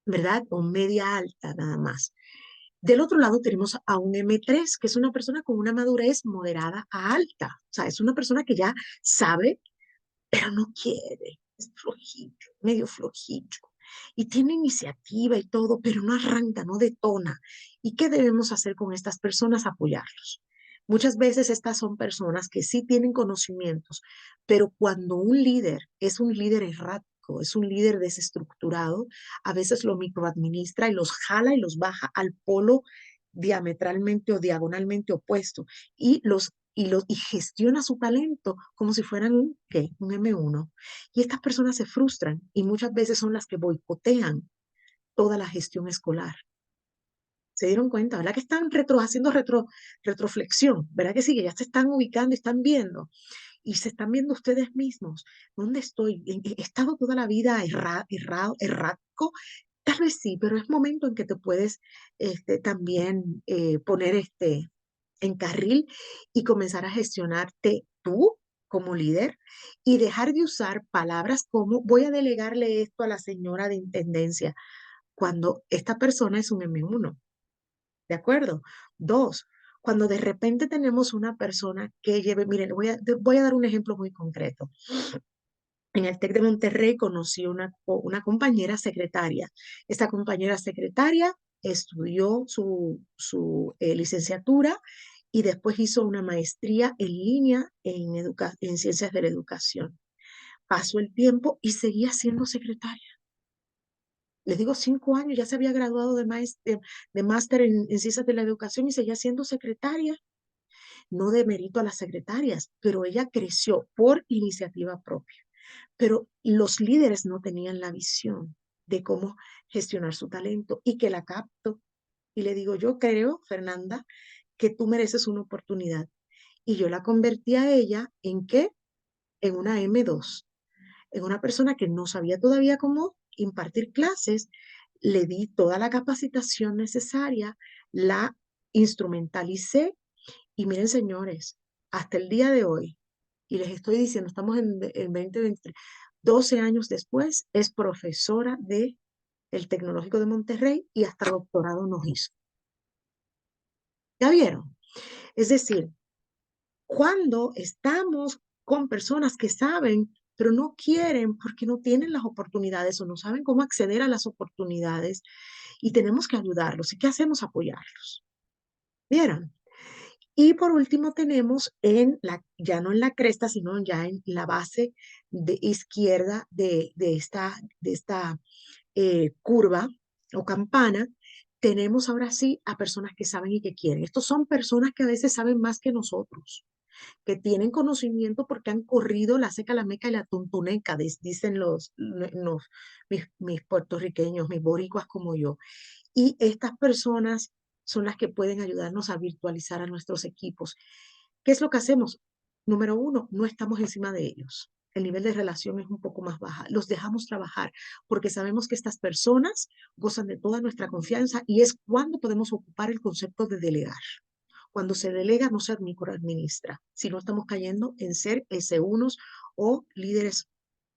¿verdad? O media alta nada más. Del otro lado tenemos a un M3, que es una persona con una madurez moderada a alta. O sea, es una persona que ya sabe, pero no quiere. Es flojillo, medio flojillo. Y tiene iniciativa y todo, pero no arranca, no detona. ¿Y qué debemos hacer con estas personas? Apoyarlos. Muchas veces estas son personas que sí tienen conocimientos, pero cuando un líder es un líder errático, es un líder desestructurado, a veces lo microadministra y los jala y los baja al polo diametralmente o diagonalmente opuesto y gestiona su talento como si fueran un M1. Y estas personas se frustran y muchas veces son las que boicotean toda la gestión escolar. ¿Se dieron cuenta? ¿Verdad que están haciendo retroflexión? ¿Verdad que sí? Que ya se están ubicando y están viendo. Y se están viendo ustedes mismos. ¿Dónde estoy? ¿He estado toda la vida errático? Tal vez sí, pero es momento en que te puedes también poner en carril y comenzar a gestionarte tú como líder y dejar de usar palabras como voy a delegarle esto a la señora de intendencia cuando esta persona es un M1. ¿De acuerdo? Dos, cuando de repente tenemos una persona que lleve, miren, voy a dar un ejemplo muy concreto. En el TEC de Monterrey conocí una compañera secretaria. Esta compañera secretaria estudió su licenciatura y después hizo una maestría en línea en ciencias de la educación. Pasó el tiempo y seguía siendo secretaria. Les digo, 5 años, ya se había graduado de máster en ciencias de la educación y seguía siendo secretaria. No de mérito a las secretarias, pero ella creció por iniciativa propia. Pero los líderes no tenían la visión de cómo gestionar su talento y que la capto. Y le digo, yo creo, Fernanda, que tú mereces una oportunidad. Y yo la convertí a ella en qué? En una M2, en una persona que no sabía todavía cómo impartir clases. Le di toda la capacitación necesaria, la instrumentalicé y miren, señores, hasta el día de hoy, y les estoy diciendo, estamos en 2023, 12 años después, es profesora de el Tecnológico de Monterrey y hasta doctorado nos hizo. ¿Ya vieron? Es decir, cuando estamos con personas que saben, pero no quieren porque no tienen las oportunidades o no saben cómo acceder a las oportunidades y tenemos que ayudarlos. ¿Y qué hacemos? Apoyarlos. ¿Vieron? Y por último tenemos ya no en la cresta, sino ya en la base de izquierda de esta curva o campana, tenemos ahora sí a personas que saben y que quieren. Estos son personas que a veces saben más que nosotros, que tienen conocimiento porque han corrido la seca, la meca y la tuntuneca, dicen mis puertorriqueños, mis boricuas como yo. Y estas personas son las que pueden ayudarnos a virtualizar a nuestros equipos. ¿Qué es lo que hacemos? Número uno, no estamos encima de ellos. El nivel de relación es un poco más baja. Los dejamos trabajar porque sabemos que estas personas gozan de toda nuestra confianza y es cuando podemos ocupar el concepto de delegar. Cuando se delega no se administra, si no estamos cayendo en ser S1s o líderes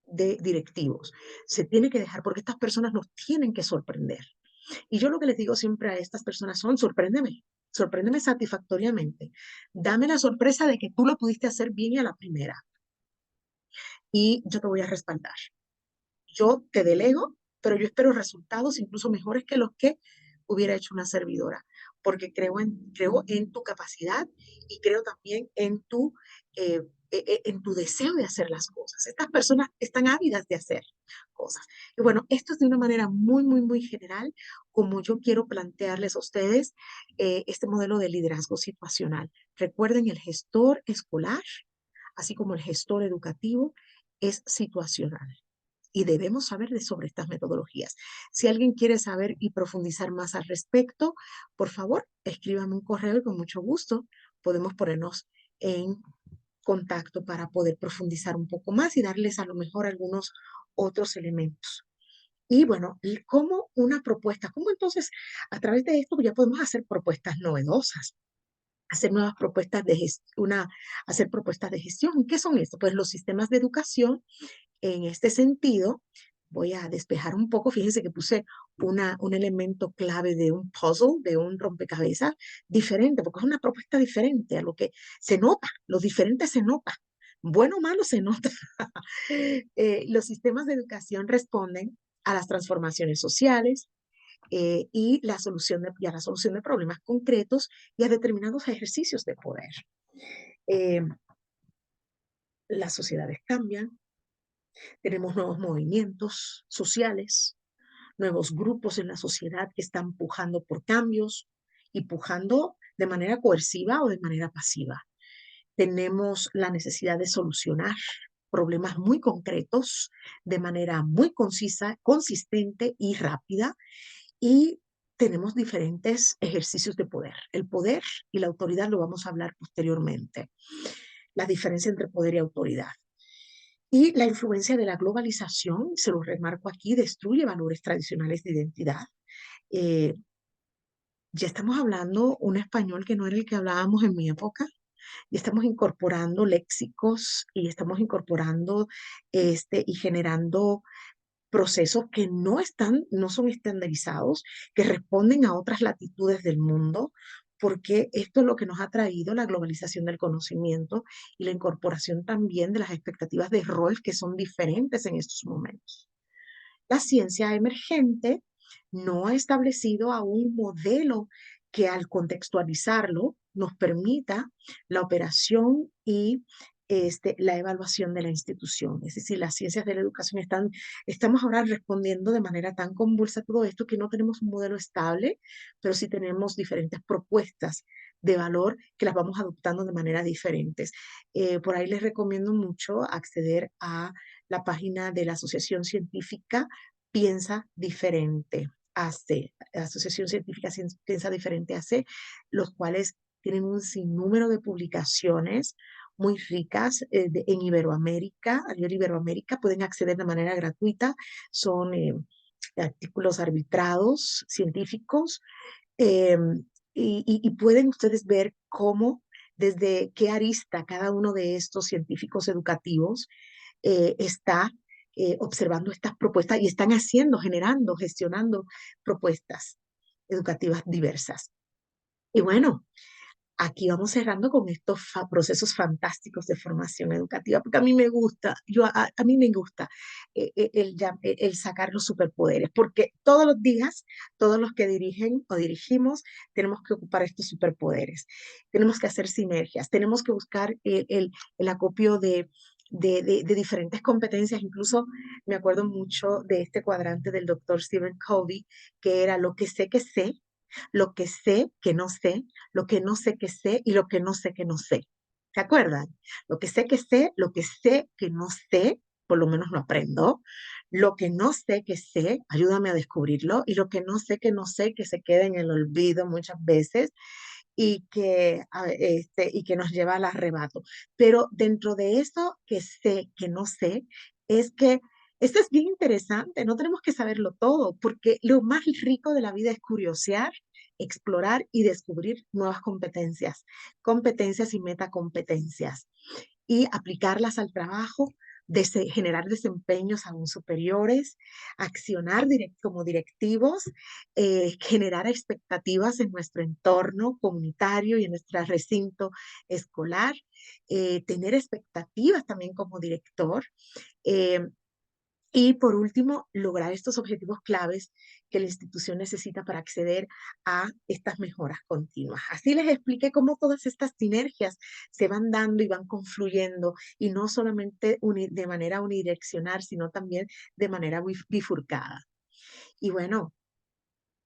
directivos. Se tiene que dejar porque estas personas nos tienen que sorprender. Y yo lo que les digo siempre a estas personas son, sorpréndeme satisfactoriamente. Dame la sorpresa de que tú lo pudiste hacer bien y a la primera. Y yo te voy a respaldar. Yo te delego, pero yo espero resultados incluso mejores que los que hubiera hecho una servidora, porque creo en tu capacidad y creo también eh, en tu deseo de hacer las cosas. Estas personas están ávidas de hacer cosas. Y bueno, esto es de una manera muy, muy, muy general, como yo quiero plantearles a ustedes este modelo de liderazgo situacional. Recuerden, el gestor escolar, así como el gestor educativo, es situacional y debemos saber sobre estas metodologías. Si alguien quiere saber y profundizar más al respecto, por favor, escríbame un correo y con mucho gusto podemos ponernos en contacto para poder profundizar un poco más y darles a lo mejor algunos otros elementos. Y bueno, como una propuesta, ¿cómo entonces a través de esto ya podemos hacer propuestas novedosas? hacer nuevas propuestas de hacer propuestas de gestión. ¿Qué son esto? Pues los sistemas de educación en este sentido. Voy a despejar un poco. Fíjense que puse un elemento clave de un puzzle, de un rompecabezas diferente, porque es una propuesta diferente a lo que se nota. Lo diferente se nota. Bueno o malo se nota. Los sistemas de educación responden a las transformaciones sociales, y a la solución de problemas concretos y a determinados ejercicios de poder. Eh, las sociedades cambian, tenemos nuevos movimientos sociales, nuevos grupos en la sociedad que están pujando por cambios y pujando de manera coerciva o de manera pasiva. Tenemos la necesidad de solucionar problemas muy concretos de manera muy concisa, consistente y rápida, y tenemos diferentes ejercicios de poder. El poder y la autoridad lo vamos a hablar posteriormente. La diferencia entre poder y autoridad. Y la influencia de la globalización, se lo remarco aquí, destruye valores tradicionales de identidad. Eh, ya estamos hablando un español que no era el que hablábamos en mi época, y estamos incorporando léxicos y estamos incorporando y generando procesos que no son estandarizados, que responden a otras latitudes del mundo, porque esto es lo que nos ha traído la globalización del conocimiento y la incorporación también de las expectativas de rol que son diferentes en estos momentos. La ciencia emergente no ha establecido aún un modelo que al contextualizarlo nos permita la operación y la evaluación de la institución. Es decir, las ciencias de la educación estamos ahora respondiendo de manera tan convulsa a todo esto que no tenemos un modelo estable, pero sí tenemos diferentes propuestas de valor que las vamos adoptando de manera diferentes. Por ahí les recomiendo mucho acceder a la página de la Asociación Científica Piensa Diferente AC, la Asociación Científica Piensa Diferente AC, los cuales tienen un sinnúmero de publicaciones muy ricas en Iberoamérica, a nivel Iberoamérica, pueden acceder de manera gratuita, son artículos arbitrados, científicos, eh, y pueden ustedes ver cómo, desde qué arista cada uno de estos científicos educativos está observando estas propuestas y están haciendo, generando, gestionando propuestas educativas diversas. Y bueno, aquí vamos cerrando con estos procesos fantásticos de formación educativa, porque a mí me gusta, a mí me gusta el sacar los superpoderes, porque todos los días, todos los que dirigen o dirigimos, tenemos que ocupar estos superpoderes, tenemos que hacer sinergias, tenemos que buscar el acopio de diferentes competencias. Incluso me acuerdo mucho de este cuadrante del doctor Stephen Covey, que era lo que sé, lo que sé que no sé, lo que no sé que sé y lo que no sé que no sé. ¿Se acuerdan? Lo que sé, lo que sé que no sé, por lo menos lo aprendo. Lo que no sé que sé, ayúdame a descubrirlo. Y lo que no sé que no sé, que se queda en el olvido muchas veces y que nos lleva al arrebato. Pero dentro de eso que sé, que no sé, es que esto es bien interesante, no tenemos que saberlo todo, porque lo más rico de la vida es curiosear, explorar y descubrir nuevas competencias y metacompetencias, y aplicarlas al trabajo, generar desempeños aún superiores, accionar como directivos, generar expectativas en nuestro entorno comunitario y en nuestro recinto escolar, tener expectativas también como director. eh, y por último, lograr estos objetivos claves que la institución necesita para acceder a estas mejoras continuas. Así les expliqué cómo todas estas sinergias se van dando y van confluyendo, y no solamente de manera unidireccional, sino también de manera bifurcada. Y bueno,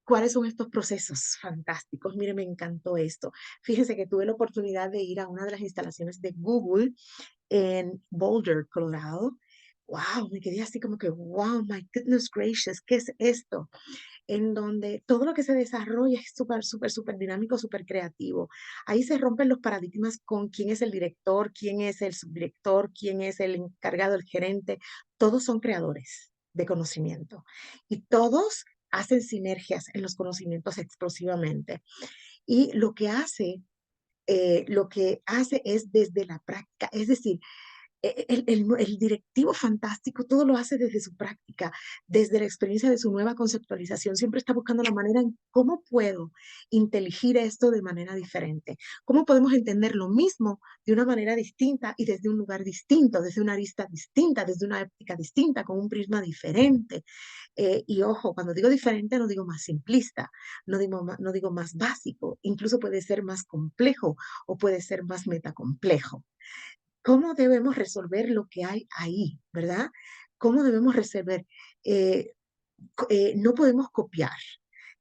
¿cuáles son estos procesos fantásticos? Mire, me encantó esto. Fíjense que tuve la oportunidad de ir a una de las instalaciones de Google en Boulder, Colorado. Wow, me quedé así como que, wow, my goodness gracious, ¿qué es esto? En donde todo lo que se desarrolla es súper dinámico, súper creativo. Ahí se rompen los paradigmas con quién es el director, quién es el subdirector, quién es el encargado, el gerente. Todos son creadores de conocimiento y todos hacen sinergias en los conocimientos explosivamente. Y lo que hace lo que hace es desde la práctica, es decir, el directivo fantástico todo lo hace desde su práctica, desde la experiencia de su nueva conceptualización. Siempre está buscando la manera en cómo puedo inteligir esto de manera diferente. Cómo podemos entender lo mismo de una manera distinta y desde un lugar distinto, desde una arista distinta, desde una época distinta, con un prisma diferente. Y ojo, cuando digo diferente no digo más simplista, no digo más básico, incluso puede ser más complejo o puede ser más metacomplejo. ¿Cómo debemos resolver lo que hay ahí, verdad? ¿Cómo debemos resolver? Eh, no podemos copiar.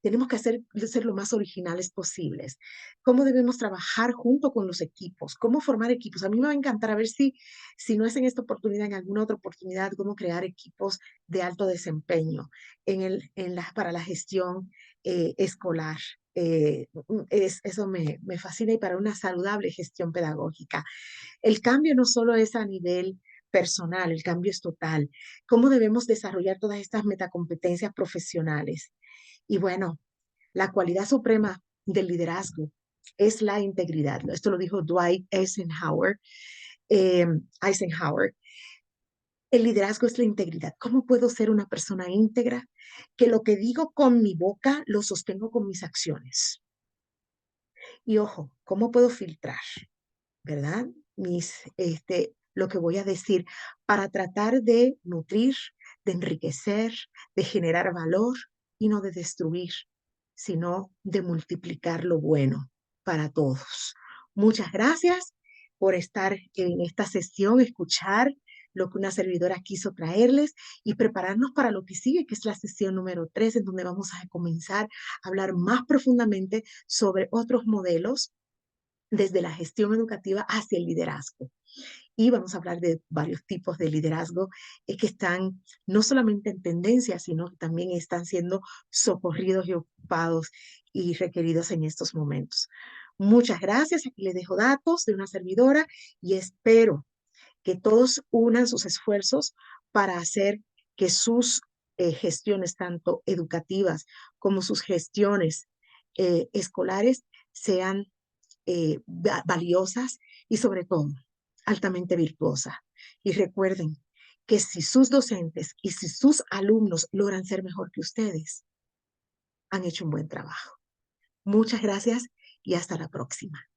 Tenemos que ser lo más originales posibles. ¿Cómo debemos trabajar junto con los equipos? ¿Cómo formar equipos? A mí me va a encantar a ver si no es en esta oportunidad, en alguna otra oportunidad, cómo crear equipos de alto desempeño para la gestión escolar. Eso me fascina y para una saludable gestión pedagógica. El cambio no solo es a nivel personal, el cambio es total. ¿Cómo debemos desarrollar todas estas metacompetencias profesionales? Y bueno, la cualidad suprema del liderazgo es la integridad. Esto lo dijo Dwight Eisenhower. Eisenhower. El liderazgo es la integridad. ¿Cómo puedo ser una persona íntegra? Que lo que digo con mi boca lo sostengo con mis acciones. Y ojo, ¿cómo puedo filtrar? ¿Verdad? Lo que voy a decir para tratar de nutrir, de enriquecer, de generar valor y no de destruir, sino de multiplicar lo bueno para todos. Muchas gracias por estar en esta sesión, escuchar lo que una servidora quiso traerles y prepararnos para lo que sigue, que es la sesión número 3, en donde vamos a comenzar a hablar más profundamente sobre otros modelos desde la gestión educativa hacia el liderazgo. Y vamos a hablar de varios tipos de liderazgo que están no solamente en tendencia, sino que también están siendo socorridos y ocupados y requeridos en estos momentos. Muchas gracias. Aquí les dejo datos de una servidora y espero que todos unan sus esfuerzos para hacer que sus gestiones, tanto educativas como sus gestiones escolares, sean valiosas y sobre todo altamente virtuosas. Y recuerden que si sus docentes y si sus alumnos logran ser mejor que ustedes, han hecho un buen trabajo. Muchas gracias y hasta la próxima.